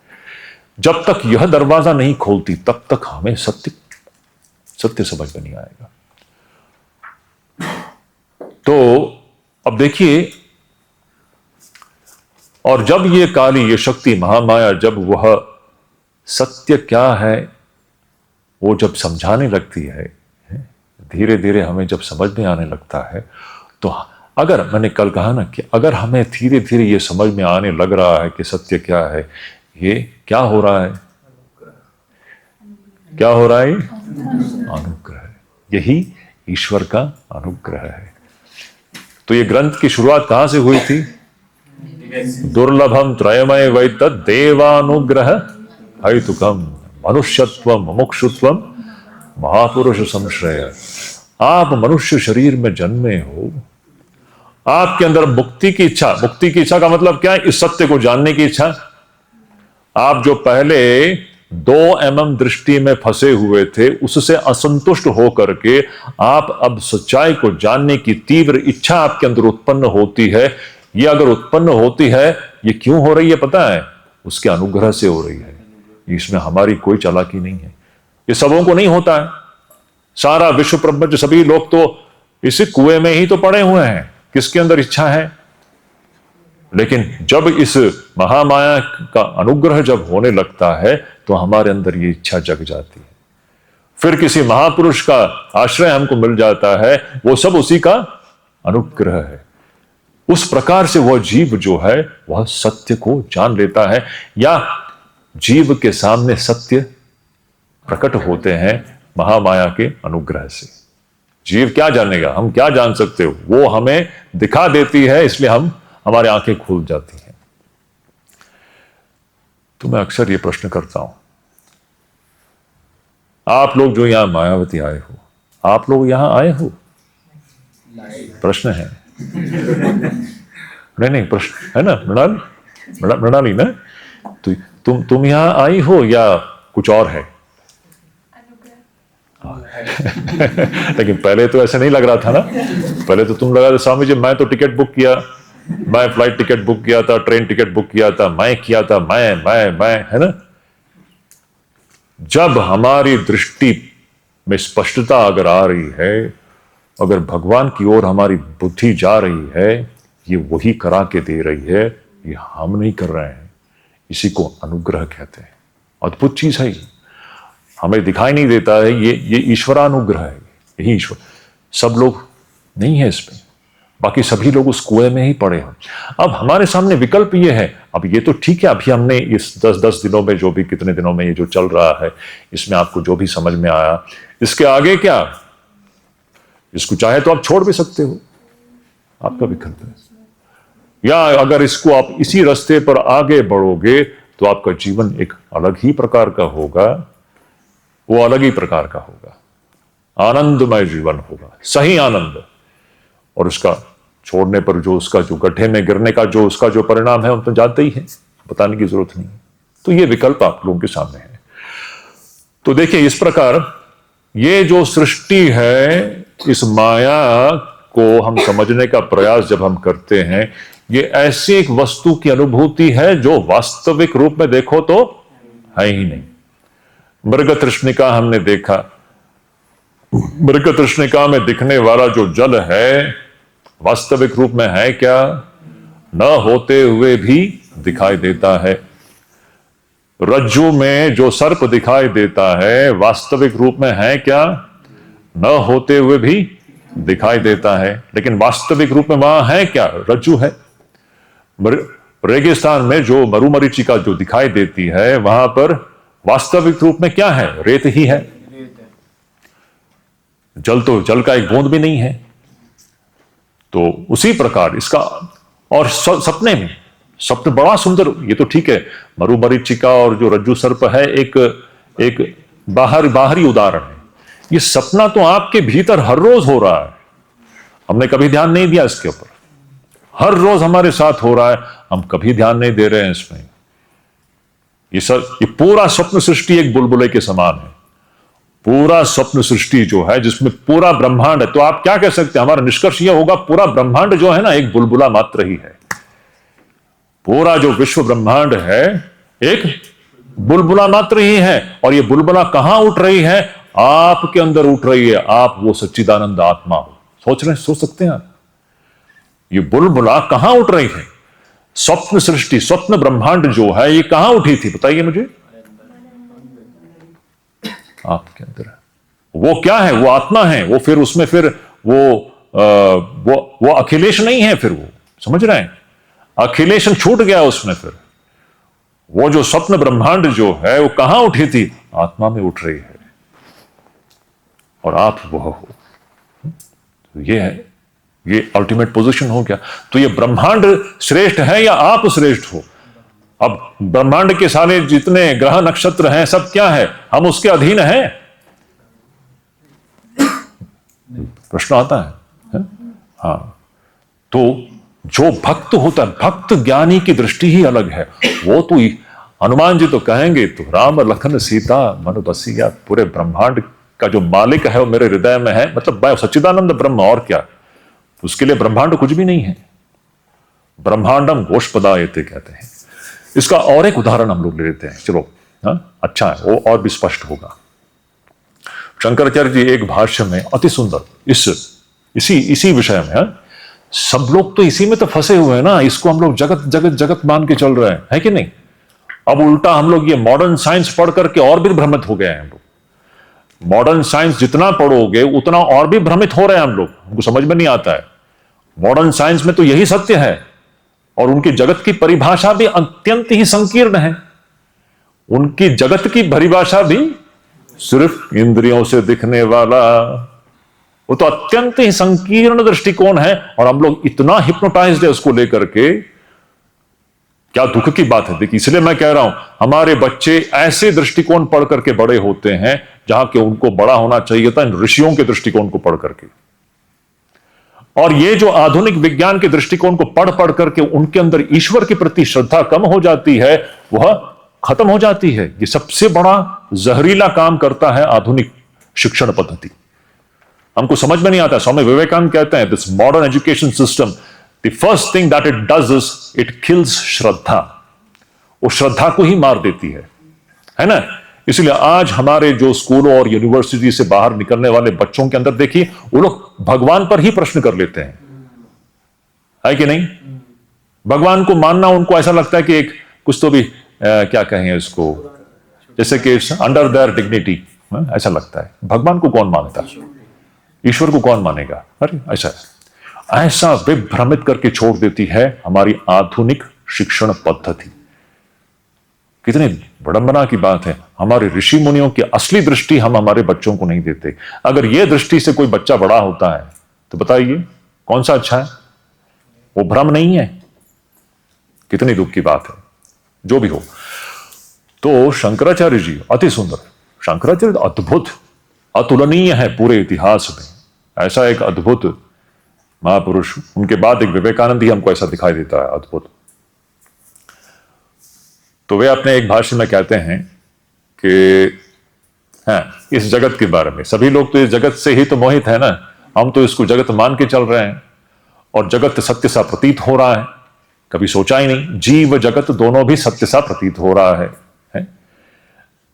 Speaker 1: जब तक यह दरवाजा नहीं खोलती तब तक हमें सत्य समझ में नहीं आएगा। तो अब देखिए, और जब ये काली, ये शक्ति महामाया, जब वह सत्य क्या है वो जब समझाने लगती है, धीरे धीरे हमें जब समझ में आने लगता है, तो अगर मैंने कल कहा ना कि अगर हमें धीरे धीरे ये समझ में आने लग रहा है कि सत्य क्या है, ये क्या हो रहा है, क्या हो रहा है? अनुग्रह। यही ईश्वर का अनुग्रह है। तो ये ग्रंथ की शुरुआत कहां से हुई थी? दुर्लभम त्रयमय वैत देवानुग्रह हेतुकम मनुष्यत्वम मुमुक्षुत्वम महापुरुष संश्रय। आप मनुष्य शरीर में जन्मे हो, आपके अंदर मुक्ति की इच्छा, मुक्ति की इच्छा का मतलब क्या है? इस सत्य को जानने की इच्छा। आप जो पहले 2 mm दृष्टि में फंसे हुए थे, उससे असंतुष्ट होकर के आप अब सच्चाई को जानने की तीव्र इच्छा आपके अंदर उत्पन्न होती है। ये अगर उत्पन्न होती है, ये क्यों हो रही है पता है? उसके अनुग्रह से हो रही है। इसमें हमारी कोई चालाकी नहीं है। ये सबों को नहीं होता है। सारा विश्व प्रपंच, सभी लोग तो इसी कुएं में ही तो पड़े हुए हैं। किसके अंदर इच्छा है? लेकिन जब इस महामाया का अनुग्रह जब होने लगता है तो हमारे अंदर ये इच्छा जग जाती है। फिर किसी महापुरुष का आश्रय हमको मिल जाता है, वो सब उसी का अनुग्रह है। उस प्रकार से वह जीव जो है वह सत्य को जान लेता है, या जीव के सामने सत्य प्रकट होते हैं महामाया के अनुग्रह से। जीव क्या जानेगा? हम क्या जान सकते हो? वो हमें दिखा देती है, इसलिए हमारी आंखें खुल जाती हैं। तो मैं अक्सर ये प्रश्न करता हूं, आप लोग जो यहां मायावती आए हो, आप लोग यहां आए हो? प्रश्न है। नहीं, प्रश्न है ना मृणाली ना? तो तुम यहां आई हो या कुछ और है? लेकिन पहले तो ऐसे नहीं लग रहा था ना। पहले तो तुम लगा था स्वामी जी मैं तो टिकट बुक किया, मैं फ्लाइट टिकट बुक किया था, ट्रेन टिकट बुक किया था, मैं किया था, मैं, है ना। जब हमारी दृष्टि में स्पष्टता अगर आ रही है, अगर भगवान की ओर हमारी बुद्धि जा रही है, ये वही करा के दे रही है, ये हम नहीं कर रहे हैं। इसी को अनुग्रह कहते हैं। अद्भुत चीज है ये, हमें दिखाई नहीं देता है। ये ईश्वरानुग्रह है। यही ईश्वर, सब लोग नहीं है इसमें, बाकी सभी लोग उस कुएं में ही पड़े हैं। अब हमारे सामने विकल्प ये है, अब ये तो ठीक है, अभी हमने इस 10 दिनों में, जो भी कितने दिनों में ये जो चल रहा है, इसमें आपको जो भी समझ में आया, इसके आगे क्या? इसको चाहे तो आप छोड़ भी सकते हो, आपका विकल्प है। या अगर इसको आप इसी रास्ते पर आगे बढ़ोगे तो आपका जीवन एक अलग ही प्रकार का होगा, वो अलग ही प्रकार का होगा, आनंदमय जीवन होगा, सही आनंद। और उसका छोड़ने पर जो उसका जो गड्ढे में गिरने का जो उसका जो परिणाम है, हम तो जानते ही हैं, बताने की जरूरत नहीं। तो ये विकल्प आप लोगों के सामने है। तो देखिए, इस प्रकार ये जो सृष्टि है, इस माया को हम समझने का प्रयास जब हम करते हैं, ये ऐसी एक वस्तु की अनुभूति है जो वास्तविक रूप में देखो तो है ही नहीं। मृग तृष्णिका हमने देखा, मृग तृष्णिका में दिखने वाला जो जल है, वास्तविक रूप में है क्या? न होते हुए भी दिखाई देता है। रज्जु में जो सर्प दिखाई देता है वास्तविक रूप में है क्या? न होते हुए भी दिखाई देता है। लेकिन वास्तविक रूप में वहां है क्या? रज्जु है। रेगिस्तान में जो मरुमरीचिका जो दिखाई देती है वहां पर वास्तविक रूप में क्या है? रेत ही है। जल तो जल का एक बूंद भी नहीं है। तो उसी प्रकार इसका, और सपने में, स्वप्न बड़ा सुंदर, ये तो ठीक है, मरुमरीचिका और जो रज्जु सर्प है एक बाहरी उदाहरण है। ये सपना तो आपके भीतर हर रोज हो रहा है, हमने कभी ध्यान नहीं दिया इसके ऊपर। हर रोज हमारे साथ हो रहा है, हम कभी ध्यान नहीं दे रहे हैं इसमें। ये पूरा स्वप्न सृष्टि एक बुलबुले के समान है। पूरा स्वप्न सृष्टि जो है जिसमें पूरा ब्रह्मांड है, तो आप क्या कह सकते हैं? हमारा निष्कर्ष यह होगा पूरा ब्रह्मांड जो है ना एक बुलबुला मात्र ही है। पूरा जो विश्व ब्रह्मांड है एक बुलबुला मात्र ही है। और ये बुलबुला कहां उठ रही है? आपके अंदर उठ रही है। आप वो सच्चिदानंद आत्मा हो। सोच सकते हैं आप? ये बुलबुला कहां उठ रही है? स्वप्न सृष्टि, स्वप्न ब्रह्मांड जो है ये कहां उठी थी? बताइए मुझे। आपके अंदर है। वो क्या है? वो आत्मा है। वो फिर उसमें फिर वो अखिलेश नहीं है। फिर वो समझ रहे हैं, अखिलेशन छूट गया उसमें। फिर वो जो स्वप्न ब्रह्मांड जो है वो कहां उठी थी? आत्मा में उठ रही है। और आप वो हो। तो ये है, ये अल्टीमेट पोजीशन हो गया। तो ये ब्रह्मांड श्रेष्ठ है या आप श्रेष्ठ हो? अब ब्रह्मांड के सारे जितने ग्रह नक्षत्र हैं सब क्या है? हम उसके अधीन हैं? प्रश्न आता है? हाँ। तो जो भक्त होता है, भक्त ज्ञानी की दृष्टि ही अलग है। वो तो हनुमान जी तो कहेंगे तो राम लखन सीता मन बसिया, पूरे ब्रह्मांड का जो मालिक है वो मेरे हृदय में है। मतलब मैं सच्चिदानंद ब्रह्म, और क्या? उसके लिए ब्रह्मांड कुछ भी नहीं है। ब्रह्मांडम घोषपदायते कहते हैं। इसका और एक उदाहरण हम लोग ले लेते हैं। चलो, अच्छा है, वो और भी स्पष्ट होगा। शंकराचार्य जी एक भाष्य में अति सुंदर इसी विषय में, सब लोग तो इसी में तो फंसे हुए हैं ना, इसको हम लोग जगत जगत जगत मान के चल रहे हैं, है कि नहीं? अब उल्टा हम लोग ये मॉडर्न साइंस पढ़ करके और भी भ्रमित हो गए हैं हम लोग। मॉडर्न साइंस जितना पढ़ोगे उतना और भी भ्रमित हो रहे हैं हम लोग। हमको समझ में नहीं आता है। मॉडर्न साइंस में तो यही सत्य है, और उनकी जगत की परिभाषा भी अत्यंत ही संकीर्ण है। उनकी जगत की परिभाषा भी सिर्फ इंद्रियों से दिखने वाला, वो तो अत्यंत ही संकीर्ण दृष्टिकोण है। और हम लोग इतना हिप्नोटाइज्ड है उसको लेकर के, क्या दुख की बात है। देखिए, इसलिए मैं कह रहा हूं हमारे बच्चे ऐसे दृष्टिकोण पढ़ करके बड़े होते हैं जहां के उनको बड़ा होना चाहिए था इन ऋषियों के दृष्टिकोण को पढ़ करके। और ये जो आधुनिक विज्ञान के दृष्टिकोण को पढ़ करके उनके अंदर ईश्वर के प्रति श्रद्धा कम हो जाती है, वह खत्म हो जाती है। ये सबसे बड़ा जहरीला काम करता है आधुनिक शिक्षण पद्धति। हमको समझ में नहीं आता। स्वामी विवेकानंद कहते हैं, this modern education system, the first thing that it does is it kills shraddha. वो श्रद्धा को ही मार देती है ना? इसलिए आज हमारे जो स्कूलों और यूनिवर्सिटी से बाहर निकलने वाले बच्चों के अंदर देखिए, वो लोग भगवान पर ही प्रश्न कर लेते हैं, है कि नहीं? भगवान को मानना उनको ऐसा लगता है कि एक कुछ तो भी क्या कहें इसको, जैसे कि अंडर देयर डिग्निटी, ऐसा लगता है। भगवान को कौन मानता? ईश्वर को कौन मानेगा? अरे ऐसा विभ्रमित करके छोड़ देती है हमारी आधुनिक शिक्षण पद्धति। कितनी बड़ंबना की बात है। हमारे ऋषि मुनियों की असली दृष्टि हम हमारे बच्चों को नहीं देते। अगर यह दृष्टि से कोई बच्चा बड़ा होता है तो बताइए कौन सा अच्छा है? वो भ्रम नहीं है। कितनी दुख की बात है। जो भी हो, तो शंकराचार्य जी अति सुंदर, शंकराचार्य अद्भुत, अतुलनीय है पूरे इतिहास में। ऐसा एक अद्भुत महापुरुष, उनके बाद एक विवेकानंद ही हमको ऐसा दिखाई देता है, अद्भुत। तो वे अपने एक भाष्य में कहते हैं कि इस जगत के बारे में, सभी लोग तो इस जगत से ही तो मोहित है ना, हम तो इसको जगत मान के चल रहे हैं और जगत सत्य सा प्रतीत हो रहा है। कभी सोचा ही नहीं, जीव जगत दोनों भी सत्य सा प्रतीत हो रहा है।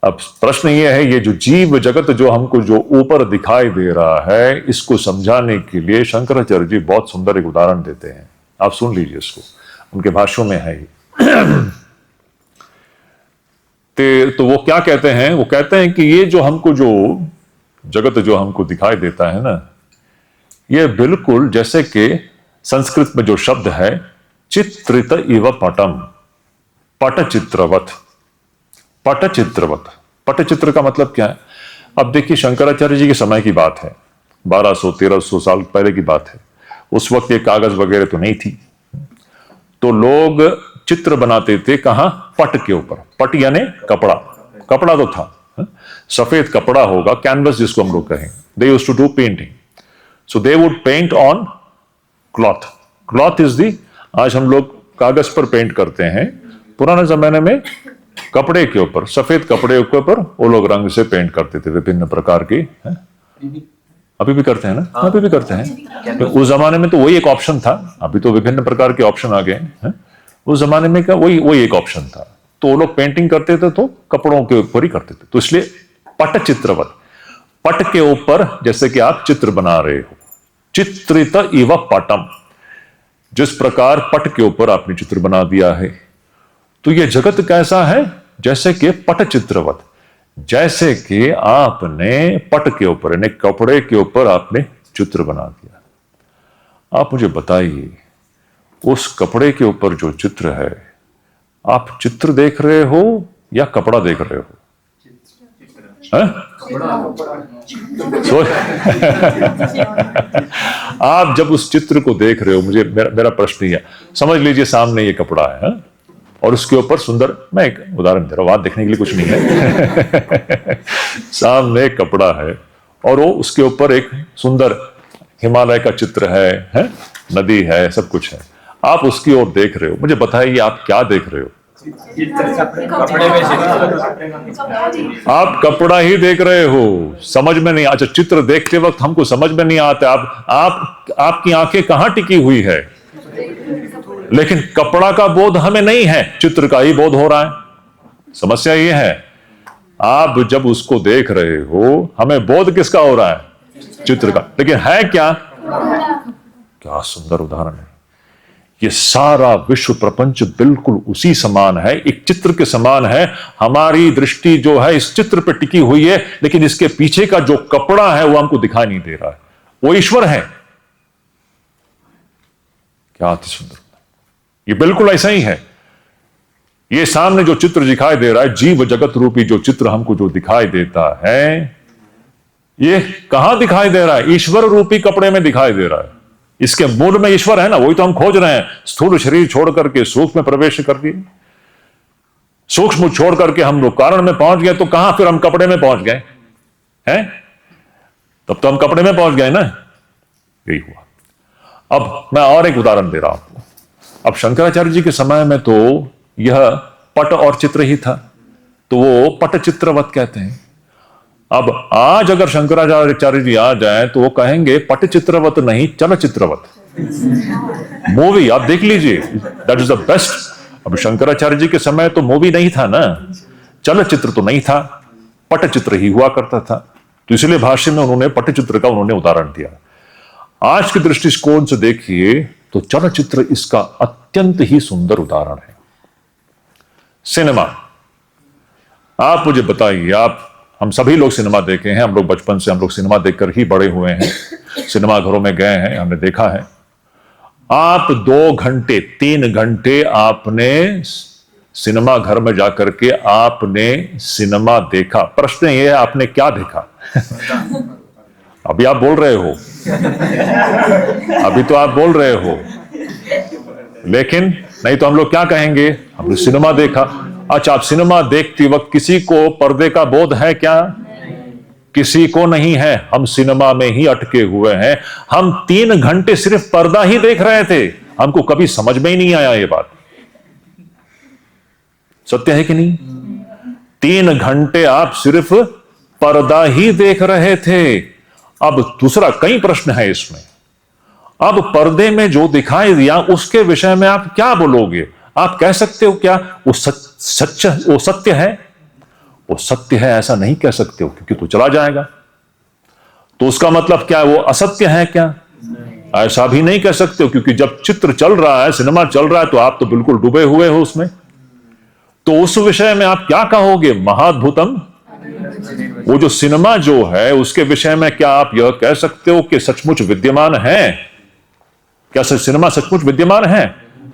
Speaker 1: अब प्रश्न ये है, ये जो जीव जगत जो हमको जो ऊपर दिखाई दे रहा है, इसको समझाने के लिए शंकराचार्य जी बहुत सुंदर एक उदाहरण देते हैं। आप सुन लीजिए इसको, उनके भाष्यों में है ये। तो वो क्या कहते हैं? वो कहते हैं कि ये जो हमको जो जगत जो हमको दिखाई देता है ना, ये बिल्कुल जैसे कि संस्कृत में जो शब्द है चित्रित इव पटम, पटचित्रवत। पटचित्रवत, पटचित्र का मतलब क्या है? अब देखिए, शंकराचार्य जी के समय की बात है, 1200-1300 साल पहले की बात है। उस वक्त ये कागज वगैरह तो नहीं थी, तो लोग चित्र बनाते थे कहां? पट के ऊपर। पट यानी कपड़ा, कपड़ा तो था, सफेद कपड़ा होगा, कैनवस जिसको हम लोग कहें। They used to do painting, so they would paint on cloth. Cloth is the, आज हम लोग कागज पर पेंट करते हैं, पुराने जमाने में कपड़े के ऊपर, सफेद कपड़े के ऊपर वो लोग रंग से पेंट करते थे विभिन्न प्रकार की। अभी भी करते हैं ना? अभी भी करते हैं। तो उस जमाने में तो वही एक ऑप्शन था, अभी तो विभिन्न प्रकार के ऑप्शन आ गए हैं। उस जमाने में क्या वही एक ऑप्शन था, तो वो लोग पेंटिंग करते थे तो कपड़ों के ऊपर ही करते थे। तो इसलिए पटचित्रवत, पट के ऊपर जैसे कि आप चित्र बना रहे हो, चित्रित इव पटम, जिस प्रकार पट के ऊपर आपने चित्र बना दिया है। तो यह जगत कैसा है? जैसे कि पटचित्रवत, जैसे कि आपने पट के ऊपर यानी कपड़े के ऊपर आपने चित्र बना दिया। आप मुझे बताइए, उस कपड़े के ऊपर जो चित्र है, आप चित्र देख रहे हो या कपड़ा देख रहे हो? आप जब उस चित्र को देख रहे हो, मेरा प्रश्न यह है, समझ लीजिए सामने ये कपड़ा है, और उसके ऊपर सुंदर, मैं एक उदाहरण दे रहा हूं, बात देखने के लिए कुछ नहीं है। सामने एक कपड़ा है और वो उसके ऊपर एक सुंदर हिमालय का चित्र है, नदी है, सब कुछ है। आप उसकी ओर देख रहे हो, मुझे बताइए आप क्या देख रहे हो? आप कपड़ा ही देख रहे हो, समझ में नहीं। अच्छा, चित्र देखते वक्त हमको समझ में नहीं आता, आपकी आंखें कहां टिकी हुई है, लेकिन कपड़ा का बोध हमें नहीं है, चित्र का ही बोध हो रहा है। समस्या ये है, आप जब उसको देख रहे हो, हमें बोध किसका हो रहा है? चित्र का। लेकिन है क्या? क्या सुंदर उदाहरण है। ये सारा विश्व प्रपंच बिल्कुल उसी समान है, एक चित्र के समान है। हमारी दृष्टि जो है इस चित्र पर टिकी हुई है, लेकिन इसके पीछे का जो कपड़ा है वो हमको दिखाई नहीं दे रहा है, वो ईश्वर है। क्या अति सुंदर, ये बिल्कुल ऐसा ही है। ये सामने जो चित्र दिखाई दे रहा है, जीव जगत रूपी जो चित्र हमको जो दिखाई देता है, ये कहां दिखाई दे रहा है? ईश्वर रूपी कपड़े में दिखाई दे रहा है। इसके मूल में ईश्वर है ना, वही तो हम खोज रहे हैं। स्थूल शरीर छोड़ करके सूक्ष्म में प्रवेश कर दिए, सूक्ष्म छोड़ करके हम लोग कारण में पहुंच गए, तो कहां फिर हम कपड़े में पहुंच गए हैं? तब तो हम कपड़े में पहुंच गए ना। यही हुआ। अब मैं और एक उदाहरण दे रहा हूं आपको। अब शंकराचार्य जी के समय में तो यह पट और चित्र ही था, तो वो पटचित्रवत कहते हैं। अब आज अगर शंकराचार्य जी आ जाए तो वो कहेंगे पटचित्रवत नहीं, चलचित्रवत। मूवी आप देख लीजिए, दैट इज द बेस्ट। अब शंकराचार्य जी के समय तो मूवी नहीं था ना, चलचित्र तो नहीं था, पटचित्र ही हुआ करता था। तो इसलिए भाष्य में उन्होंने पटचित्र का उन्होंने उदाहरण दिया। आज के दृष्टिकोण से देखिए तो चलचित्र इसका अत्यंत ही सुंदर उदाहरण है। सिनेमा, आप मुझे बताइए, हम सभी लोग सिनेमा देखे हैं, हम लोग बचपन से हम लोग सिनेमा देखकर ही बड़े हुए हैं, सिनेमा घरों में गए हैं, हमने देखा है। आप 2 घंटे 3 घंटे आपने सिनेमा घर में जाकर के आपने सिनेमा देखा। प्रश्न ये है, आपने क्या देखा? अभी आप बोल रहे हो, अभी तो आप बोल रहे हो, लेकिन नहीं तो हम लोग क्या कहेंगे? हमने सिनेमा देखा। अच्छा, आप सिनेमा देखते वक्त किसी को पर्दे का बोध है क्या? किसी को नहीं है। हम सिनेमा में ही अटके हुए हैं। हम 3 घंटे सिर्फ पर्दा ही देख रहे थे, हमको कभी समझ में ही नहीं आया ये बात। सत्य है कि नहीं? 3 घंटे आप सिर्फ पर्दा ही देख रहे थे। अब दूसरा कई प्रश्न है इसमें। अब पर्दे में जो दिखाई दिया उसके विषय में आप क्या बोलोगे? आप कह सकते हो क्या वो सत्य है? वो सत्य है ऐसा नहीं कह सकते हो, क्योंकि तो चला जाएगा। तो उसका मतलब क्या है, वो असत्य है क्या? ऐसा भी नहीं कह सकते हो, क्योंकि जब चित्र चल रहा है, सिनेमा चल रहा है, तो आप तो बिल्कुल डूबे हुए हो उसमें। तो उस विषय में आप क्या कहोगे? महाद्भुतम। वो जो सिनेमा जो है उसके विषय में क्या आप यह कह सकते हो कि सचमुच विद्यमान है? क्या सिनेमा सचमुच विद्यमान है?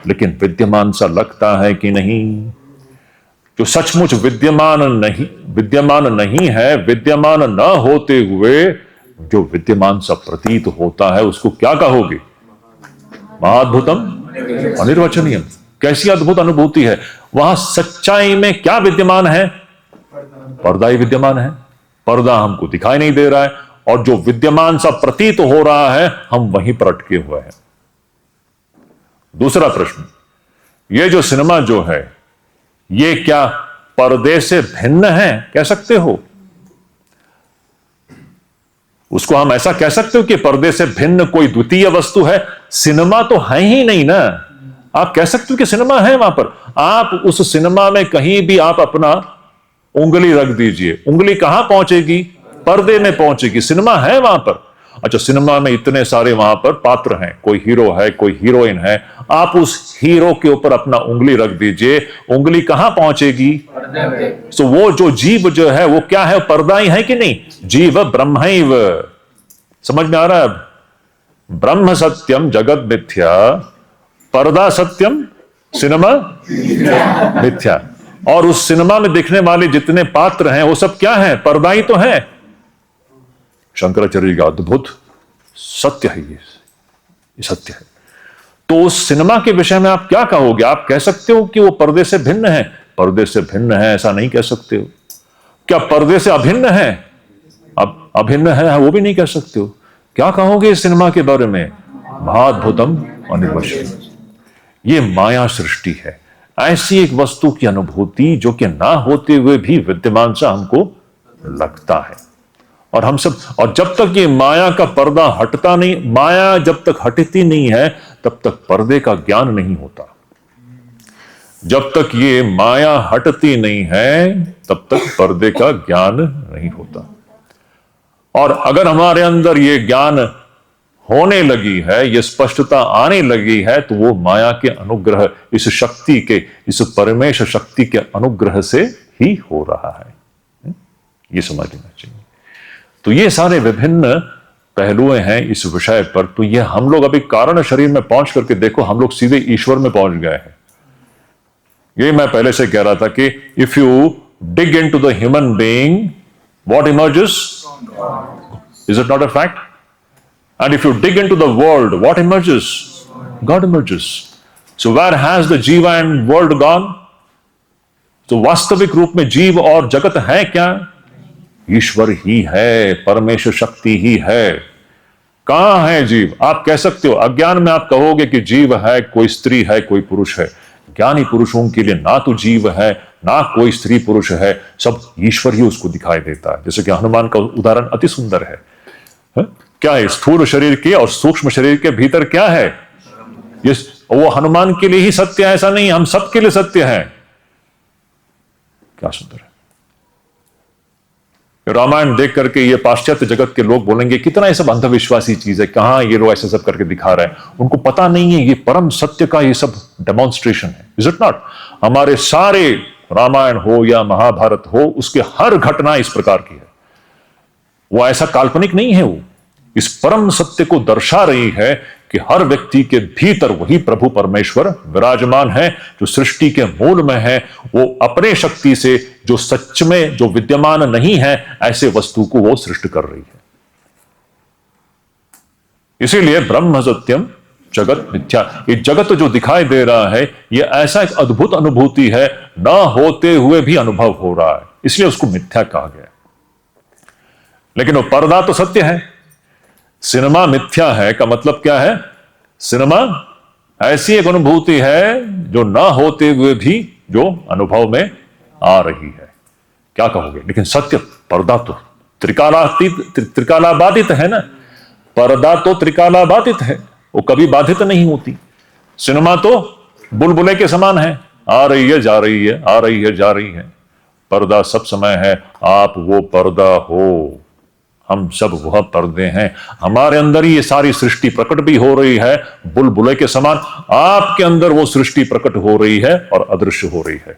Speaker 1: लेकिन विद्यमान सा लगता है कि नहीं? जो सचमुच विद्यमान नहीं है, विद्यमान न होते हुए जो विद्यमान सा प्रतीत होता है, उसको क्या कहोगे? महाद्भुतम अनिर्वचनीयम। कैसी अद्भुत अनुभूति है! वहां सच्चाई में क्या विद्यमान है? पर्दा ही विद्यमान है। पर्दा हमको दिखाई नहीं दे रहा है, और जो विद्यमान सा प्रतीत हो रहा है, हम वहीं पर अटके हुए हैं। दूसरा प्रश्न, ये जो सिनेमा जो है, ये क्या पर्दे से भिन्न है? कह सकते हो उसको? हम ऐसा कह सकते हो कि पर्दे से भिन्न कोई द्वितीय वस्तु है? सिनेमा तो है ही नहीं ना। आप कह सकते हो कि सिनेमा है वहां पर। आप उस सिनेमा में कहीं भी आप अपना उंगली रख दीजिए, उंगली कहां पहुंचेगी? पर्दे में पहुंचेगी। सिनेमा है वहां पर। अच्छा, सिनेमा में इतने सारे वहां पर पात्र हैं, कोई हीरो है, कोई हीरोइन है, आप उस हीरो के ऊपर अपना उंगली रख दीजिए, उंगली कहां पहुंचेगी? तो वो जो जीव जो है वो क्या है? पर्दा ही है कि नहीं? जीव ब्रह्मैव। समझ में आ रहा है अब? ब्रह्म सत्यम जगत मिथ्या, पर्दा सत्यम सिनेमा मिथ्या। और उस सिनेमा में दिखने वाले जितने पात्र हैं वो सब क्या है? पर्दा ही तो है। शंकराचार्य का अद्भुत सत्य है ये सत्य है। तो उस सिनेमा के विषय में आप क्या कहोगे? आप कह सकते हो कि वो पर्दे से भिन्न है? पर्दे से भिन्न है ऐसा नहीं कह सकते हो। क्या पर्दे से अभिन्न है? अब अभिन्न है वो भी नहीं कह सकते हो। क्या कहोगे इस सिनेमा के बारे में? महाद्भुतम अनिर्वचनीयम। ये माया सृष्टि है, ऐसी एक वस्तु की अनुभूति जो कि ना होते हुए भी विद्यमान सा हमको लगता है। और हम सब, और जब तक ये माया का पर्दा हटता नहीं, माया जब तक हटती नहीं है तब तक पर्दे का ज्ञान नहीं होता। जब तक ये माया हटती नहीं है तब तक पर्दे का ज्ञान नहीं होता। और अगर हमारे अंदर ये ज्ञान होने लगी है, ये स्पष्टता आने लगी है, तो वो माया के अनुग्रह, इस शक्ति के, इस परमेश शक्ति के अनुग्रह से ही हो रहा है। ये समझना चाहिए। तो ये सारे विभिन्न पहलुए हैं इस विषय पर। तो ये हम लोग अभी कारण शरीर में पहुंच करके देखो, हम लोग सीधे ईश्वर में पहुंच गए हैं। ये मैं पहले से कह रहा था कि if you dig into the human being, what emerges? Is it not a fact? And if you dig into the world, what emerges? God emerges. So where has the जीवा and world gone? तो वास्तविक रूप में जीव और जगत है क्या? ईश्वर ही है, परमेश्वर शक्ति ही है। कहां है जीव? आप कह सकते हो, अज्ञान में आप कहोगे कि जीव है, कोई स्त्री है, कोई पुरुष है। ज्ञानी पुरुषों के लिए ना तो जीव है, ना कोई स्त्री पुरुष है, सब ईश्वर ही उसको दिखाई देता है। जैसे कि हनुमान का उदाहरण अति सुंदर है। क्या है? स्थूल शरीर के और सूक्ष्म शरीर के भीतर क्या है? ये वो हनुमान के लिए ही सत्य है ऐसा नहीं, हम सबके लिए सत्य है। क्या सुंदर है। रामायण देख करके ये पाश्चात्य जगत के लोग बोलेंगे कितना ये सब अंधविश्वासी चीज है, कहां ये लोग ऐसे सब करके दिखा रहे हैं। उनको पता नहीं है ये परम सत्य का ये सब डेमोन्स्ट्रेशन है। Is it not? हमारे सारे रामायण हो या महाभारत हो, उसके हर घटना इस प्रकार की है। वो ऐसा काल्पनिक नहीं है, वो इस परम सत्य को दर्शा रही है कि हर व्यक्ति के भीतर वही प्रभु परमेश्वर विराजमान है जो सृष्टि के मूल में है। वो अपने शक्ति से जो सच में जो विद्यमान नहीं है ऐसे वस्तु को वो सृष्टि कर रही है। इसीलिए ब्रह्म सत्यम जगत मिथ्या। ये जगत जो दिखाई दे रहा है ये ऐसा एक अद्भुत अनुभूति है, ना होते हुए भी अनुभव हो रहा है, इसलिए उसको मिथ्या कहा गया। लेकिन वो पर्दा तो सत्य है। सिनेमा मिथ्या है का मतलब क्या है? सिनेमा ऐसी एक अनुभूति है जो ना होते हुए भी जो अनुभव में आ रही है। क्या कहोगे? लेकिन सत्य पर्दा तो त्रिकालाबाधित है ना। पर्दा तो त्रिकालाबाधित है, वो कभी बाधित नहीं होती। सिनेमा तो बुलबुले के समान है, आ रही है जा रही है, आ रही है जा रही है। पर्दा सब समय है, आप वो पर्दा हो, हम सब वह पर्दे हैं। हमारे अंदर ही ये सारी सृष्टि प्रकट भी हो रही है बुलबुले के समान, आपके अंदर वो सृष्टि प्रकट हो रही है और अदृश्य हो रही है।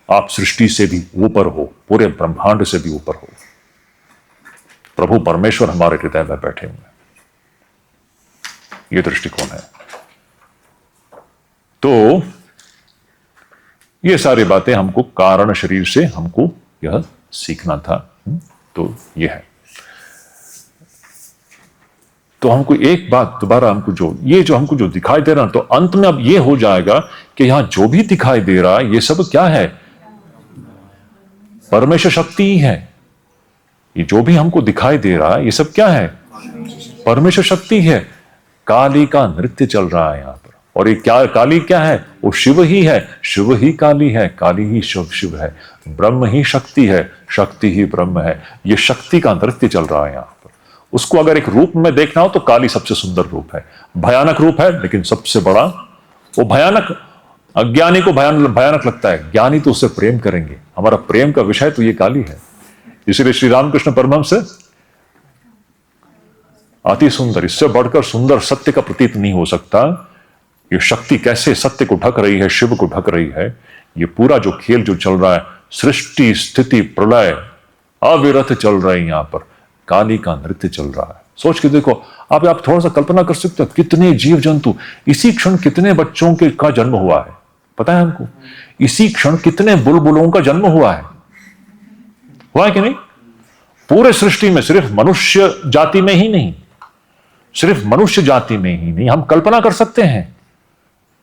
Speaker 1: आप सृष्टि से भी ऊपर हो, पूरे ब्रह्मांड से भी ऊपर हो। प्रभु परमेश्वर हमारे हृदय में बैठे हुए हैं, ये दृष्टिकोण है। तो ये सारी बातें हमको कारण शरीर से हमको यह सीखना था। तो ये है। तो हमको एक बात दोबारा, हमको जो हमको जो दिखाई दे रहा, तो अंत में अब ये हो जाएगा कि यहां जो भी दिखाई दे रहा ये सब क्या है? परमेश्वर शक्ति ही है। ये जो भी हमको दिखाई दे रहा है ये सब क्या है? परमेश्वर शक्ति है। काली का नृत्य चल रहा है यहां पर। और ये क्या काली क्या है? वो शिव ही है, शिव ही काली है, काली ही शिव है, ब्रह्म ही शक्ति है, शक्ति ही ब्रह्म है। ये शक्ति का नृत्य चल रहा है यहां पर। उसको अगर एक रूप में देखना हो तो काली सबसे सुंदर रूप है, भयानक रूप है, लेकिन सबसे बड़ा वो भयानक। अज्ञानी को भयानक लगता है, ज्ञानी तो उससे प्रेम करेंगे। हमारा प्रेम का विषय तो ये काली है। इसीलिए श्री रामकृष्ण परमहंस से अति सुंदर, इससे बढ़कर सुंदर सत्य का प्रतीत नहीं हो सकता। ये शक्ति कैसे सत्य को ढक रही है, शिव को ढक रही है। ये पूरा जो खेल जो चल रहा है, सृष्टि स्थिति प्रलय अविरत चल रहा है। यहां पर काली का नृत्य चल रहा है। सोच के देखो, आप थोड़ा सा कल्पना कर सकते हो, कितने जीव जंतु, इसी क्षण कितने बच्चों का जन्म हुआ है, पता है हमको? इसी क्षण कितने बुलबुलों का जन्म हुआ है कि नहीं? पूरे सृष्टि में, सिर्फ मनुष्य जाति में ही नहीं, सिर्फ मनुष्य जाति में ही नहीं, हम कल्पना कर सकते हैं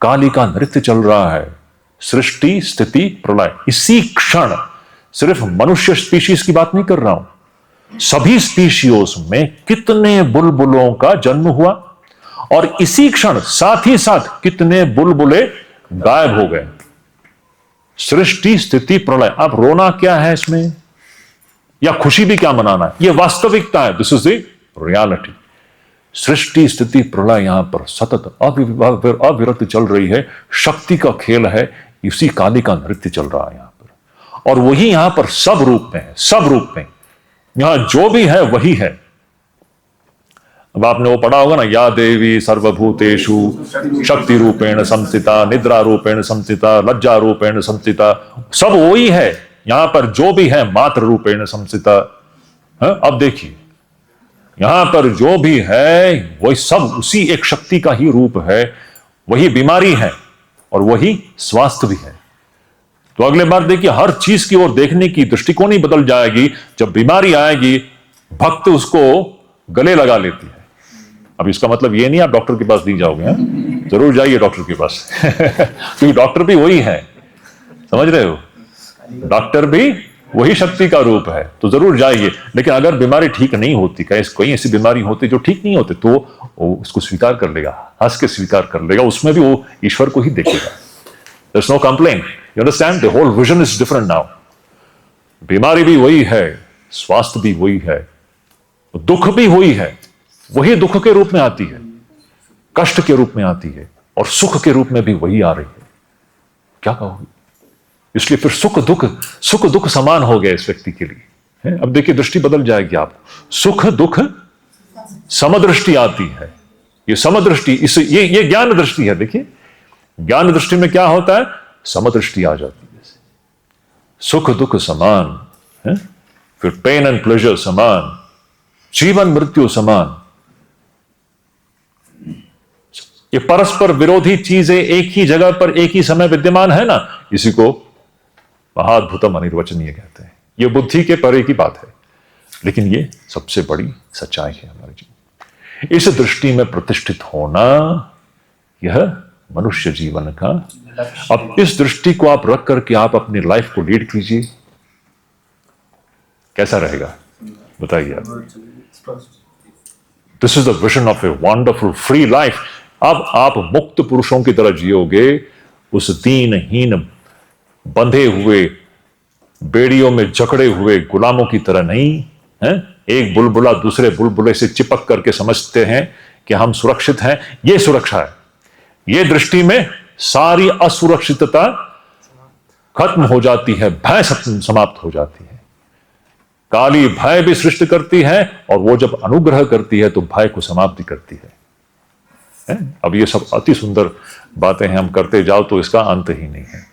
Speaker 1: काली का नृत्य चल रहा है। सृष्टि स्थिति प्रलय इसी क्षण। सिर्फ मनुष्य स्पीशीज की बात नहीं कर रहा हूं, सभी स्पीशीज में कितने बुलबुलों का जन्म हुआ, और इसी क्षण साथ ही साथ कितने बुलबुले गायब हो गए। सृष्टि स्थिति प्रलय। अब रोना क्या है इसमें, या खुशी भी क्या मनाना है? यह वास्तविकता है। This is the reality. सृष्टि स्थिति प्रलय यहां पर सतत अविरत चल रही है। शक्ति का खेल है, इसी काली का नृत्य चल रहा है यहां पर। और वही यहां पर सब रूप में है, सब रूप में। यहां जो भी है वही है। अब आपने वो पढ़ा होगा ना, या देवी सर्वभूतेषु शक्ति रूपेण संस्थिता, निद्रा रूपेण संस्थिता, लज्जा रूपेण संस्थिता। सब वही है यहां पर, जो भी है मात्र रूपेण संस्थिता। अब देखिए, यहां पर जो भी है वही सब उसी एक शक्ति का ही रूप है। वही बीमारी है और वही स्वास्थ्य भी है। तो अगले बार देखिए, हर चीज की ओर देखने की दृष्टिकोण ही बदल जाएगी। जब बीमारी आएगी, भक्त उसको गले लगा लेती है। अब इसका मतलब ये नहीं आप डॉक्टर के पास नहीं जाओगे, जरूर जाइए डॉक्टर के पास क्योंकि डॉक्टर भी वही है, समझ रहे हो? डॉक्टर भी वही शक्ति का रूप है, तो जरूर जाइए। लेकिन अगर बीमारी ठीक नहीं होती, कोई ऐसी बीमारी होती जो ठीक नहीं होती, तो वो उसको स्वीकार कर लेगा, हंस के स्वीकार कर लेगा। उसमें भी वो ईश्वर को ही देखेगा। There's no complaint. You understand? The whole vision is different now. बीमारी भी वही है, स्वास्थ्य भी वही है, दुख भी वही है। वही दुख के रूप में आती है, कष्ट के रूप में आती है, और सुख के रूप में भी वही आ रही है। क्या कहोगे? इसलिए फिर सुख दुख समान हो गया इस व्यक्ति के लिए। अब देखिए, दृष्टि बदल जाएगी आपको। सुख दुख समदृष्टि आती है। ये समदृष्टि, ये ज्ञान दृष्टि है। देखिए, ज्ञान दृष्टि में क्या होता है? समदृष्टि आ जाती है। सुख दुख समान है, फिर पेन एंड प्लेजर समान, जीवन मृत्यु समान। ये परस्पर विरोधी चीजें एक ही जगह पर एक ही समय विद्यमान है ना, इसी को महाद्भुतम अनिर्वचनीय कहते हैं। ये बुद्धि के परे की बात है, लेकिन ये सबसे बड़ी सच्चाई है हमारे जीवन। इस दृष्टि में प्रतिष्ठित होना, यह मनुष्य जीवन का। अब इस दृष्टि को आप रख करके आप अपनी लाइफ को लीड कीजिए, कैसा रहेगा बताइए आप? This is the vision of a wonderful free life. अब आप मुक्त पुरुषों की तरह जियोगे, उस दीनहीन बंधे हुए बेड़ियों में जकड़े हुए गुलामों की तरह नहीं है। एक बुलबुला दूसरे बुलबुले से चिपक करके समझते हैं कि हम सुरक्षित हैं, यह सुरक्षा है। यह दृष्टि में सारी असुरक्षितता खत्म हो जाती है, भय समाप्त हो जाती है। काली भय भी सृष्टि करती है और वो जब अनुग्रह करती है तो भय को समाप्ति करती है। अब ये सब अति सुंदर बातें हैं, हम करते जाओ तो इसका अंत ही नहीं है।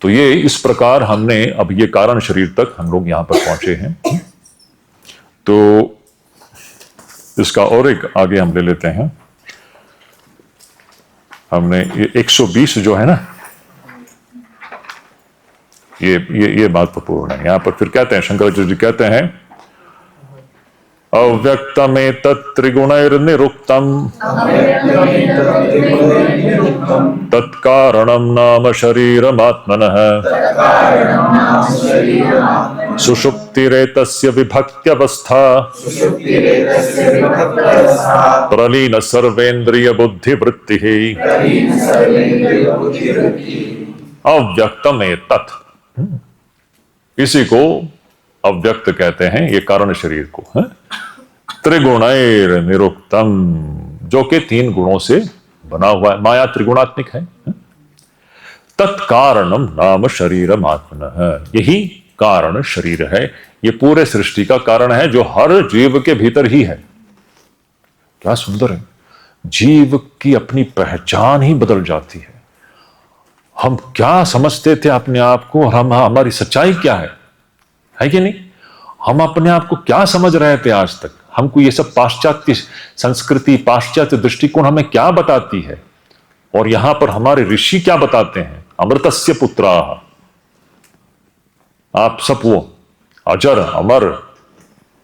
Speaker 1: तो ये इस प्रकार हमने अब ये कारण शरीर तक हम लोग यहां पर पहुंचे हैं। तो इसका और एक आगे हम ले लेते हैं। हमने ये 120 जो है ना, ये महत्वपूर्ण है। यहां पर फिर कहते हैं, शंकराचार्य जी कहते हैं, अव्यक्तमेतत् त्रिगुणैर्निरुक्तम् तत्कारणं नाम शरीरमात्मनः सुषुप्तिरेतस्य विभक्त्यवस्था प्रलीन सर्वेन्द्रिय बुद्धिवृत्तिः अव्यक्तमेतत्, इसी को अव्यक्त कहते हैं, ये कारण शरीर को है। त्रिगुणैर निरुक्तम, जो कि 3 गुणों से बना हुआ है, माया त्रिगुणात्मिक है। तत्कारणम नाम शरीरम आत्मनः, यही कारण शरीर है। ये पूरे सृष्टि का कारण है, जो हर जीव के भीतर ही है। क्या सुंदर है, जीव की अपनी पहचान ही बदल जाती है। हम क्या समझते थे अपने आप को और हमारी सच्चाई क्या है कि नहीं? हम अपने आप को क्या समझ रहे थे आज तक? हमको ये सब पाश्चात्य संस्कृति, पाश्चात्य दृष्टिकोण हमें क्या बताती है? और यहां पर हमारे ऋषि क्या बताते हैं? अमृतस्य पुत्राः, आप सब वो अजर अमर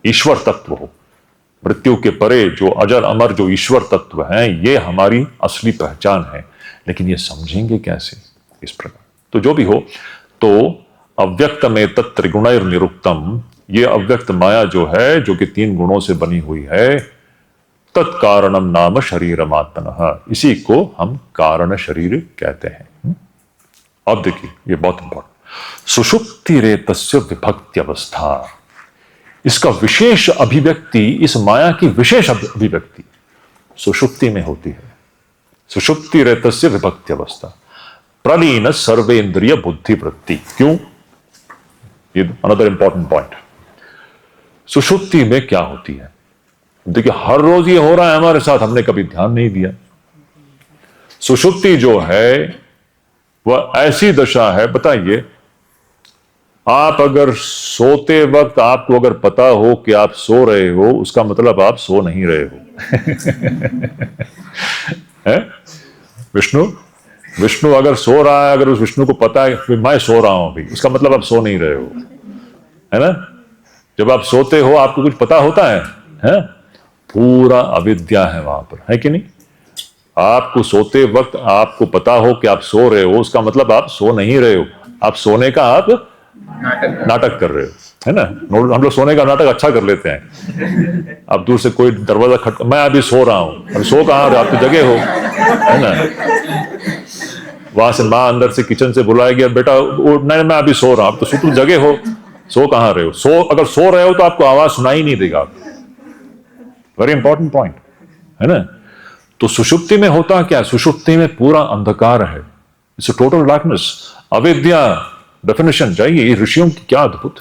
Speaker 1: ईश्वर तत्व हो, मृत्यु के परे जो अजर अमर जो ईश्वर तत्व हैं, ये हमारी असली पहचान है। लेकिन ये समझेंगे कैसे? इस प्रकार तो जो भी हो, तो अव्यक्त में त्रिगुणैर निरुक्तम, ये अव्यक्त माया जो है, जो कि 3 गुणों से बनी हुई है, तत्कारणम नाम शरीरमात्मनः, इसी को हम कारण शरीर कहते हैं। अब देखिए, ये बहुत इंपॉर्टेंट, सुषुप्तिरेतस्य विभक्त्यवस्था, इसका विशेष अभिव्यक्ति, इस माया की विशेष अभिव्यक्ति सुषुप्ति में होती है। सुषुप्तिरेतस्य विभक्त्यवस्था प्रलीन सर्वेन्द्रिय बुद्धिवृत्ति। क्यों? ये अनदर इंपॉर्टेंट पॉइंट। सुषुप्ति में क्या होती है? देखिए, हर रोज ये हो रहा है हमारे साथ, हमने कभी ध्यान नहीं दिया। सुषुप्ति जो है वह ऐसी दशा है, बताइए, आप अगर सोते वक्त आपको अगर पता हो कि आप सो रहे हो, उसका मतलब आप सो नहीं रहे हो। है? विष्णु अगर सो रहा है, अगर उस विष्णु को पता है कि मैं सो रहा हूं अभी, उसका मतलब आप सो नहीं रहे हो, है ना? जब आप सोते हो आपको कुछ पता होता है? पूरा अविद्या है वहां पर, है कि नहीं? आपको सोते वक्त आपको पता हो कि आप सो रहे हो, उसका मतलब आप सो नहीं रहे हो, आप सोने का आप नाटक कर रहे हो, है ना? हम लोग सोने का नाटक अच्छा कर लेते हैं। अब दूर से कोई दरवाजा खट, मैं अभी सो रहा हूं, अब सो कहां रहे? आप तो जगह हो, है ना? वहां से माँ अंदर से किचन से बुलाएगी, बेटा नहीं, मैं अभी सो रहा हूं। अब तो तुम जगह हो, सो कहां रहे हो? अगर सो रहे हो तो आपको आवाज सुनाई नहीं देगा। वेरी इंपॉर्टेंट पॉइंट, है ना? तो सुषुप्ति में होता क्या? सुषुप्ति में पूरा अंधकार है, इट्स टोटल डार्कनेस, अविद्या। डेफिनेशन चाहिए, ये ऋषियों की क्या अद्भुत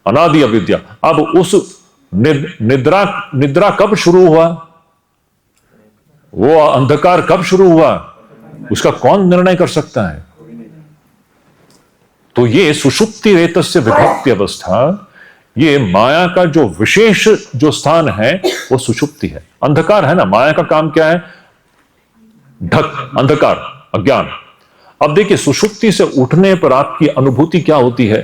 Speaker 1: अनादि अविद्या। अब उस निद्रा कब शुरू हुआ? वो अंधकार कब शुरू हुआ? उसका कौन निर्णय कर सकता है? तो ये सुषुप्ति रेतस्य विभक्ति अवस्था, ये माया का जो विशेष जो स्थान है वो सुषुप्ति है। अंधकार है ना, माया का काम क्या है? ढक, अंधकार, अज्ञान। अब देखिए, सुषुप्ति से उठने पर आपकी अनुभूति क्या होती है?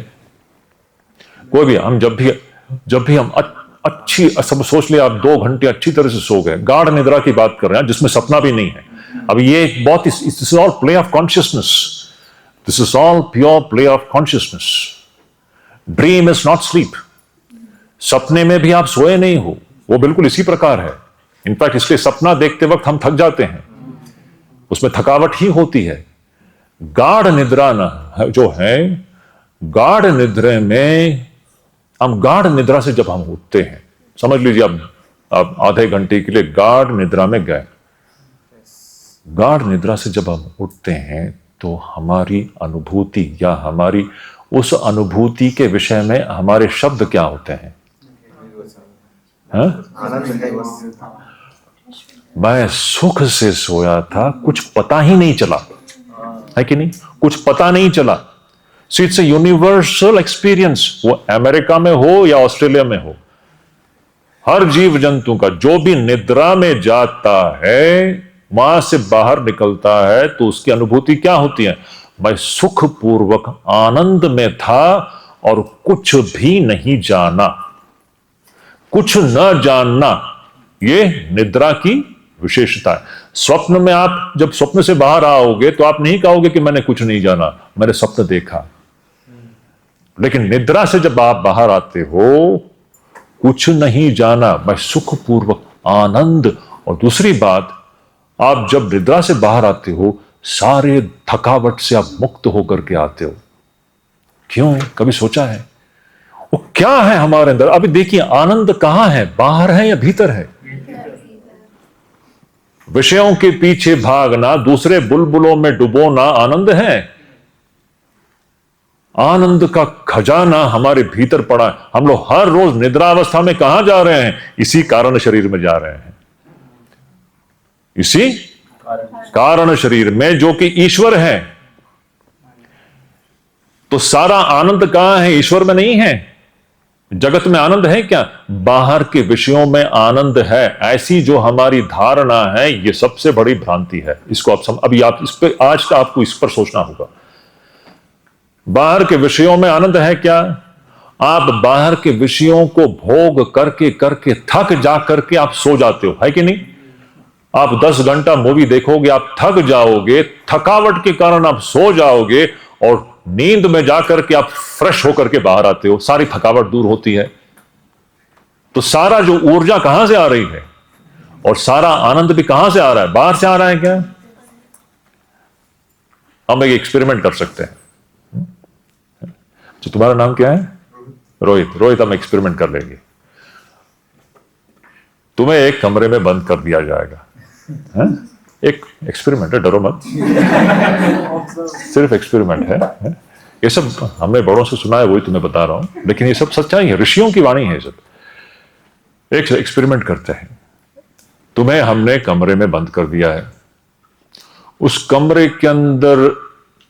Speaker 1: कोई भी हम जब भी हम अच्छी, सब सोच लिया आप 2 घंटे अच्छी तरह से सो गए, गाढ़ निद्रा की बात कर रहे हैं जिसमें सपना भी नहीं है। अब ये बहुत, this is all play of consciousness, this is all pure play of consciousness. Dream is not sleep. सपने में भी आप सोए नहीं हो, वो बिल्कुल इसी प्रकार है। इनफैक्ट इसलिए सपना देखते वक्त हम थक जाते हैं, उसमें थकावट ही होती है। गाढ़ निद्रा जो है, गाढ़ निद्रा में हम, गाढ़ निद्रा से जब हम उठते हैं, समझ लीजिए आप आधे घंटे के लिए गाढ़ निद्रा में गए, गाढ़ निद्रा से जब हम उठते हैं तो हमारी अनुभूति या हमारी उस अनुभूति के विषय में हमारे शब्द क्या होते हैं? मैं सुख से सोया था, कुछ पता ही नहीं चला, है कि नहीं? कुछ पता नहीं चला। So it's a universal experience, वो अमेरिका में हो या ऑस्ट्रेलिया में हो, हर जीव जंतु का जो भी निद्रा में जाता है, वहां से बाहर निकलता है तो उसकी अनुभूति क्या होती है? मैं सुखपूर्वक आनंद में था और कुछ भी नहीं जाना। कुछ न जानना, यह निद्रा की विशेषता है। स्वप्न में आप जब स्वप्न से बाहर आओगे तो आप नहीं कहोगे कि मैंने कुछ नहीं जाना, मैंने स्वप्न देखा। लेकिन निद्रा से जब आप बाहर आते हो, कुछ नहीं जाना, मैं सुखपूर्वक आनंद। और दूसरी बात, आप जब निद्रा से बाहर आते हो, सारे थकावट से आप मुक्त होकर के आते हो। क्यों? कभी सोचा है वो क्या है हमारे अंदर? अभी देखिए, आनंद कहां है, बाहर है या भीतर है? विषयों के पीछे भागना, दूसरे बुलबुलों में डुबोना आनंद है? आनंद का खजाना हमारे भीतर पड़ा है। हम लोग हर रोज निद्रावस्था में कहां जा रहे हैं? इसी कारण शरीर में जा रहे हैं, इसी कारण शरीर में, जो कि ईश्वर है। तो सारा आनंद कहां है? ईश्वर में नहीं है। जगत में आनंद है क्या? बाहर के विषयों में आनंद है। ऐसी जो हमारी धारणा है, यह सबसे बड़ी भ्रांति है। इसको आप अभी आप इस पर, आज का आपको इस पर सोचना होगा। बाहर के विषयों में आनंद है क्या? आप बाहर के विषयों को भोग करके करके थक जा करके आप सो जाते हो, है कि नहीं? आप 10 घंटा मूवी देखोगे, आप थक जाओगे, थकावट के कारण आप सो जाओगे और नींद में जाकर के आप फ्रेश होकर के बाहर आते हो, सारी थकावट दूर होती है। तो सारा जो ऊर्जा कहां से आ रही है और सारा आनंद भी कहां से आ रहा है? बाहर से आ रहा है क्या? हम एक एक्सपेरिमेंट कर सकते हैं। तो तुम्हारा नाम क्या है? रोहित। रोहित, हम एक्सपेरिमेंट कर लेंगे। तुम्हें एक कमरे में बंद कर दिया जाएगा, है? एक एक्सपेरिमेंट है, डरो मत, सिर्फ एक्सपेरिमेंट है। ये सब हमने बड़ों से सुना है, वही तुम्हें बता रहा हूं, लेकिन ये सब सच्चाई है, ऋषियों की वाणी है। सब एक एक्सपेरिमेंट करते हैं। तुम्हें हमने कमरे में बंद कर दिया है। उस कमरे के अंदर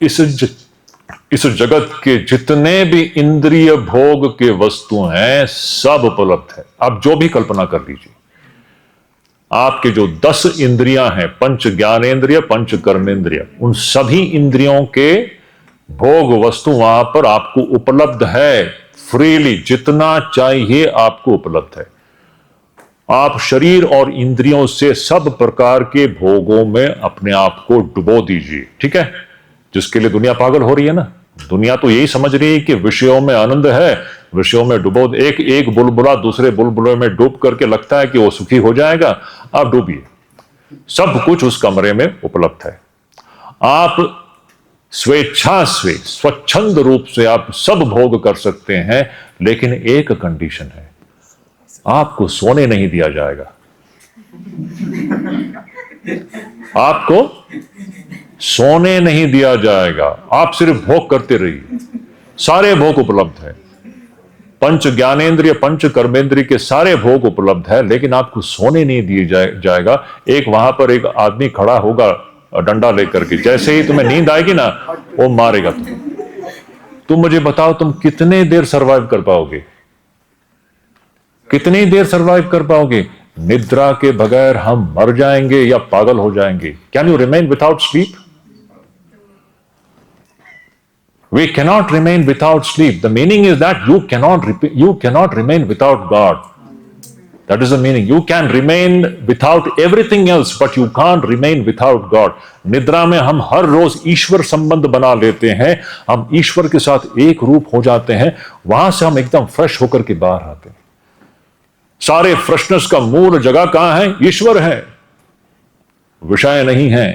Speaker 1: इस जगत के जितने भी इंद्रिय भोग के वस्तु हैं, सब उपलब्ध है। आप जो भी कल्पना कर लीजिए, आपके जो 10 इंद्रियां हैं, पंच ज्ञानेंद्रिय, पंच कर्मेंद्रिय, उन सभी इंद्रियों के भोग वस्तु वहां पर आपको उपलब्ध है। फ्रीली, जितना चाहिए आपको उपलब्ध है। आप शरीर और इंद्रियों से सब प्रकार के भोगों में अपने आप को डुबो दीजिए, ठीक है? जिसके लिए दुनिया पागल हो रही है ना। दुनिया तो यही समझ रही है कि विषयों में आनंद है, विषयों में डुबो। एक बुलबुला दूसरे बुलबुले में डूब करके लगता है कि वो सुखी हो जाएगा। आप डूबिए, सब कुछ उस कमरे में उपलब्ध है। आप स्वेच्छा से, स्वच्छंद रूप से आप सब भोग कर सकते हैं, लेकिन एक कंडीशन है, आपको सोने नहीं दिया जाएगा। आपको सोने नहीं दिया जाएगा। आप सिर्फ भोग करते रहिए। सारे भोग उपलब्ध है, पंच ज्ञानेंद्रिय, पंच कर्मेंद्रिय के सारे भोग उपलब्ध है, लेकिन आपको सोने नहीं दिया जाएगा। एक वहां पर एक आदमी खड़ा होगा डंडा लेकर के, जैसे ही तुम्हें नींद आएगी ना, वो मारेगा तुम्हें। तुम मुझे बताओ, तुम कितने देर सरवाइव कर पाओगे? कितनी देर सरवाइव कर पाओगे? निद्रा के बगैर हम मर जाएंगे या पागल हो जाएंगे। Can you remain without sleep? We cannot remain without sleep. The meaning is that you cannot remain without God. That is the meaning. You can remain without everything else, but you can't remain without God. निद्रा में हम हर रोज ईश्वर संबंध बना लेते हैं, हम ईश्वर के साथ एक रूप हो जाते हैं, वहां से हम एकदम फ्रेश होकर के बाहर आते हैं। सारे फ्रेशनेस का मूल जगह कहां है? ईश्वर है, विषय नहीं है।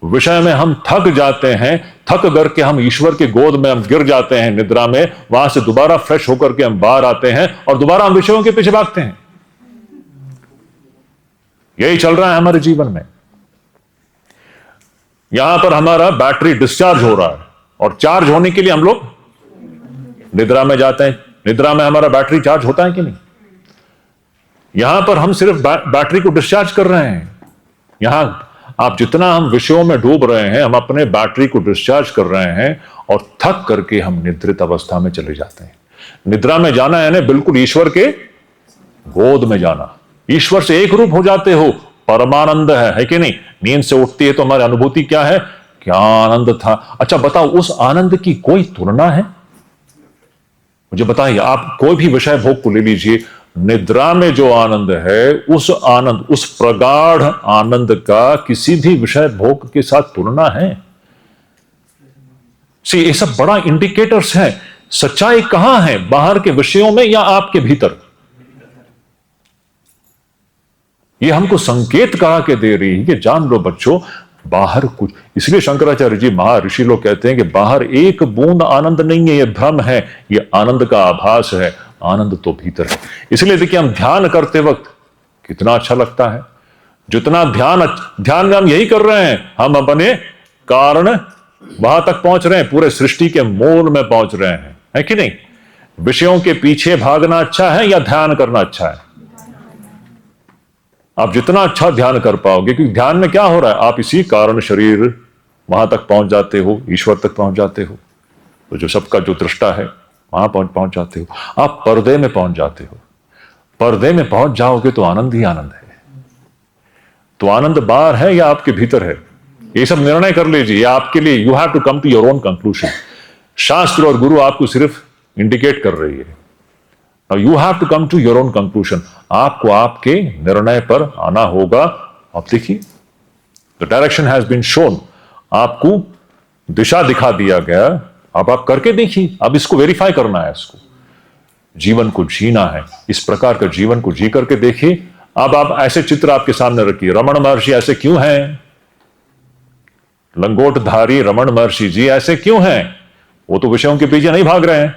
Speaker 1: विषय में हम थक जाते हैं, थक करके हम ईश्वर के गोद में हम गिर जाते हैं निद्रा में, वहां से दोबारा फ्रेश होकर के हम बाहर आते हैं और दोबारा हम विषयों के पीछे भागते हैं। यही चल रहा है हमारे जीवन में। यहां पर हमारा बैटरी डिस्चार्ज हो रहा है, और चार्ज होने के लिए हम लोग निद्रा में जाते हैं। निद्रा में हमारा बैटरी चार्ज होता है कि नहीं? यहां पर हम सिर्फ बैटरी को डिस्चार्ज कर रहे हैं। यहां आप जितना हम विषयों में डूब रहे हैं, हम अपने बैटरी को डिस्चार्ज कर रहे हैं, और थक करके हम निद्रित अवस्था में चले जाते हैं। निद्रा में जाना यानी बिल्कुल ईश्वर के गोद में जाना, ईश्वर से एक रूप हो जाते हो। परमानंद है कि नहीं? नींद से उठती है तो हमारी अनुभूति क्या है? क्या आनंद था। अच्छा बताओ, उस आनंद की कोई तुलना है? मुझे बताइए, आप कोई भी विषय भोग को ले लीजिए, निद्रा में जो आनंद है, उस आनंद, उस प्रगाढ़ आनंद का किसी भी विषय भोग के साथ तुलना है? ये सब बड़ा इंडिकेटर्स हैं। सच्चाई कहां है, बाहर के विषयों में या आपके भीतर? ये हमको संकेत कहा के दे रही है कि जान लो बच्चों, बाहर कुछ। इसलिए शंकराचार्य जी, महर्षि लोग कहते हैं कि बाहर एक बूंद आनंद नहीं है, ये भ्रम है, ये आनंद का आभास है, आनंद तो भीतर है। इसलिए देखिए, हम ध्यान करते वक्त कितना अच्छा लगता है। जितना ध्यान में हम यही कर रहे हैं, हम अपने कारण वहां तक पहुंच रहे हैं, पूरे सृष्टि के मूल में पहुंच रहे हैं, है कि नहीं? विषयों के पीछे भागना अच्छा है या ध्यान करना अच्छा है? आप जितना अच्छा ध्यान कर पाओगे, क्योंकि ध्यान में क्या हो रहा है, आप इसी कारण शरीर वहां तक पहुंच जाते हो, ईश्वर तक पहुंच जाते हो। तो जो सबका जो दृष्टा है, वहां पहुंच जाते हो। आप पर्दे में पहुंच जाते हो। पर्दे में पहुंच जाओगे तो आनंद ही आनंद है। तो आनंद बाहर है या आपके भीतर है? ये सब निर्णय कर लीजिए आपके लिए। You have to come to your own conclusion. शास्त्र और गुरु आपको सिर्फ इंडिकेट कर रही है। You have to come to your own conclusion. आपको आपके निर्णय पर आना होगा। अब देखिए, the direction has been shown. आपको दिशा दिखा दिया गया। अब आप करके देखिए, अब इसको वेरीफाई करना है, इसको जीवन को जीना है। इस प्रकार का जीवन को जी करके देखिए। अब आप ऐसे चित्र आपके सामने रखिए। रमण महर्षि ऐसे क्यों हैं? लंगोटधारी रमण महर्षि जी ऐसे क्यों हैं? वो तो विषयों के पीछे नहीं भाग रहे हैं।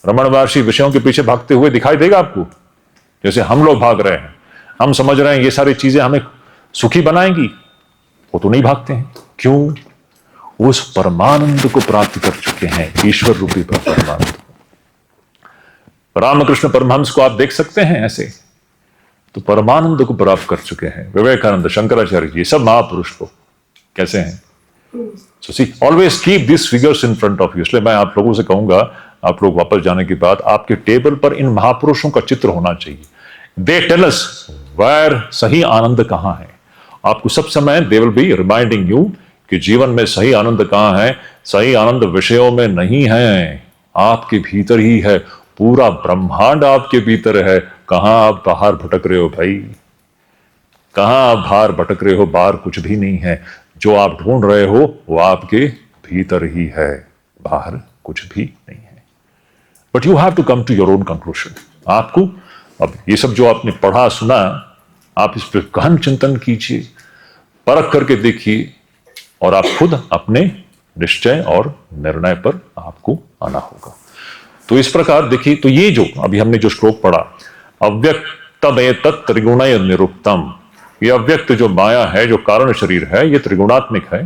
Speaker 1: रमण महर्षि विषयों के पीछे भागते हुए दिखाई देगा आपको, जैसे हम लोग भाग रहे हैं। हम समझ रहे हैं ये सारी चीजें हमें सुखी बनाएंगी। वो तो नहीं भागते हैं। क्यों? उस परमानंद को प्राप्त कर चुके हैं, ईश्वर रूपी परमानंद। रामकृष्ण परमहंस को आप देख सकते हैं ऐसे, तो परमानंद को प्राप्त कर चुके हैं। विवेकानंद, शंकराचार्य जी, सब महापुरुष लोग कैसे हैं? So see, always keep these figures in front of you। इसलिए मैं आप लोगों से कहूंगा, आप लोग वापस जाने के बाद आपके टेबल पर इन महापुरुषों का चित्र होना चाहिए। They tell us where सही आनंद कहां है। आपको सब समय they will be reminding you कि जीवन में सही आनंद कहां है। सही आनंद विषयों में नहीं है, आपके भीतर ही है। पूरा ब्रह्मांड आपके भीतर है। कहां आप बाहर भटक रहे हो भाई? कहां आप बाहर भटक रहे हो? बाहर कुछ भी नहीं है। जो आप ढूंढ रहे हो वो आपके भीतर ही है, बाहर कुछ भी नहीं है। But you have to come to your own conclusion. आपको अब ये सब जो आपने पढ़ा सुना, आप इस पर गहन चिंतन कीजिए, परख करके देखिए, और आप खुद अपने निश्चय और निर्णय पर आपको आना होगा। तो इस प्रकार देखिए, तो ये जो अभी हमने जो श्लोक पढ़ा, अव्यक्तमेतत् त्रिगुणय निरुक्तम, ये अव्यक्त जो माया है, जो कारण शरीर है, ये त्रिगुणात्मिक है।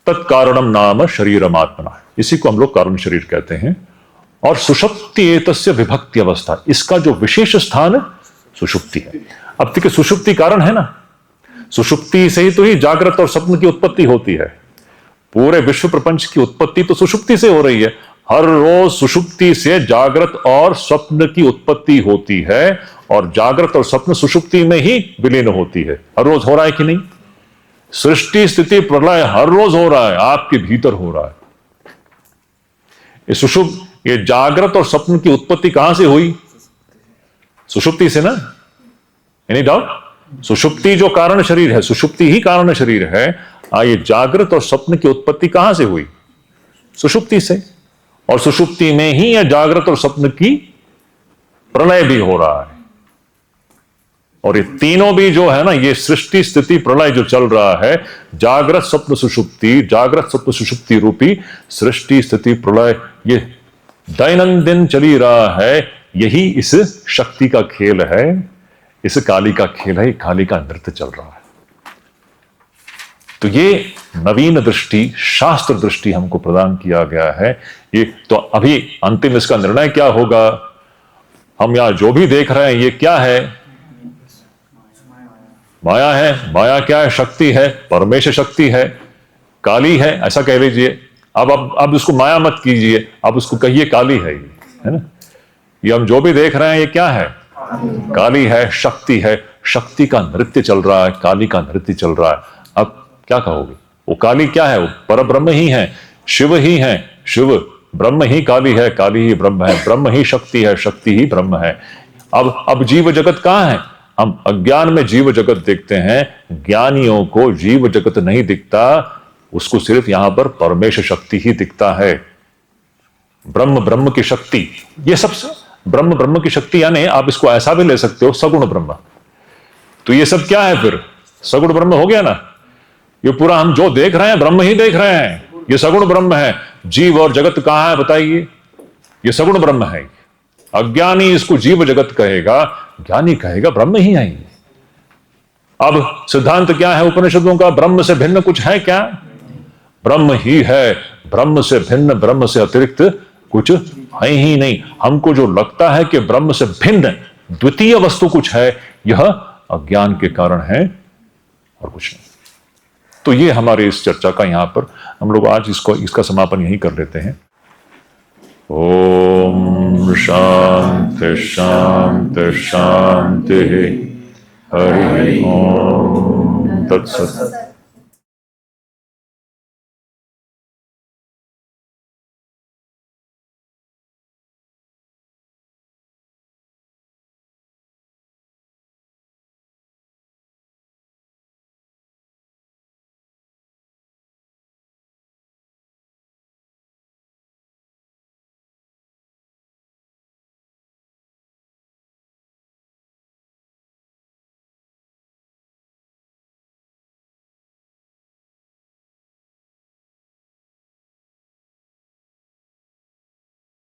Speaker 1: तत्कारणम नाम शरीरमात्मना, इसी को हम लोग कारण शरीर कहते हैं। और सुषुप्ति एतस्य विभक्ति अवस्था, इसका जो विशेष स्थान सुषुप्ति है। अब देखिए, सुषुप्ति कारण है ना, सुषुप्ति से ही तो ही जागृत और स्वप्न की उत्पत्ति होती है। पूरे विश्व प्रपंच की उत्पत्ति तो सुषुप्ति से हो रही है। हर रोज सुषुप्ति से जागृत और स्वप्न की उत्पत्ति होती है, और जागृत और स्वप्न सुषुप्ति में ही विलीन होती है। हर रोज हो रहा है कि नहीं? सृष्टि स्थिति प्रलय हर रोज हो रहा है, आपके भीतर हो रहा है। ये जागृत और स्वप्न की उत्पत्ति कहां से हुई? सुषुप्ति से ना, एनी डाउट? सुषुप्ति जो कारण शरीर है, सुषुप्ति ही कारण शरीर है। ये जागृत और स्वप्न की उत्पत्ति कहां से हुई? सुषुप्ति से। और सुषुप्ति में ही यह जागृत और स्वप्न की प्रलय भी हो रहा है। और ये तीनों भी जो है ना, ये सृष्टि स्थिति प्रलय जो चल रहा है, जागृत स्वप्न सुषुप्ति, जागृत स्वप्न सुषुप्ति रूपी सृष्टि स्थिति प्रलय, ये दैनंदिन चली रहा है। यही इस शक्ति का खेल है, इस काली का खेल है। काली का नृत्य चल रहा है। तो ये नवीन दृष्टि, शास्त्र दृष्टि हमको प्रदान किया गया है। ये तो अभी अंतिम इसका निर्णय क्या होगा, हम यहां जो भी देख रहे हैं ये क्या है, माया है। माया क्या है? शक्ति है, परमेश्वर शक्ति है, काली है, ऐसा कह लीजिए। अब उसको माया मत कीजिए, अब उसको कहिए काली है ये, है ना। ये हम जो भी देख रहे हैं ये क्या है? काली है, शक्ति है। शक्ति का नृत्य चल रहा है, काली का नृत्य चल रहा है। अब क्या कहोगे? वो काली क्या है? वो पर ब्रह्म ही है, शिव ही है। शिव ब्रह्म ही काली है, काली ही ब्रह्म है, ब्रह्म ही शक्ति है, शक्ति ही ब्रह्म है। अब जीव जगत कहां है? हम अज्ञान में जीव जगत देखते हैं, ज्ञानियों को जीव जगत नहीं दिखता, उसको सिर्फ यहां पर परमेश्वर शक्ति ही दिखता है। ब्रह्म, ब्रह्म की शक्ति, ये सब ब्रह्म, ब्रह्म की शक्ति, यानी आप इसको ऐसा भी ले सकते हो, सगुण ब्रह्म। तो ये सब क्या है फिर? सगुण ब्रह्म हो गया ना। ये पूरा हम जो देख रहे हैं ब्रह्म ही देख रहे हैं, ये सगुण ब्रह्म है। जीव और जगत कहां है बताइए? ये सगुण ब्रह्म है। अज्ञानी इसको जीव जगत कहेगा, ज्ञानी कहेगा ब्रह्म ही है। अब सिद्धांत क्या है उपनिषदों का? ब्रह्म से भिन्न कुछ है क्या? ब्रह्म ही है, ब्रह्म से भिन्न, ब्रह्म से अतिरिक्त कुछ है ही नहीं। हमको जो लगता है कि ब्रह्म से भिन्न द्वितीय वस्तु कुछ है, यह अज्ञान के कारण है और कुछ नहीं। तो ये हमारे इस चर्चा का यहां पर हम लोग आज इसका समापन यही कर लेते हैं। ओम शांति शांति शांति। हरि ओम तत्सत।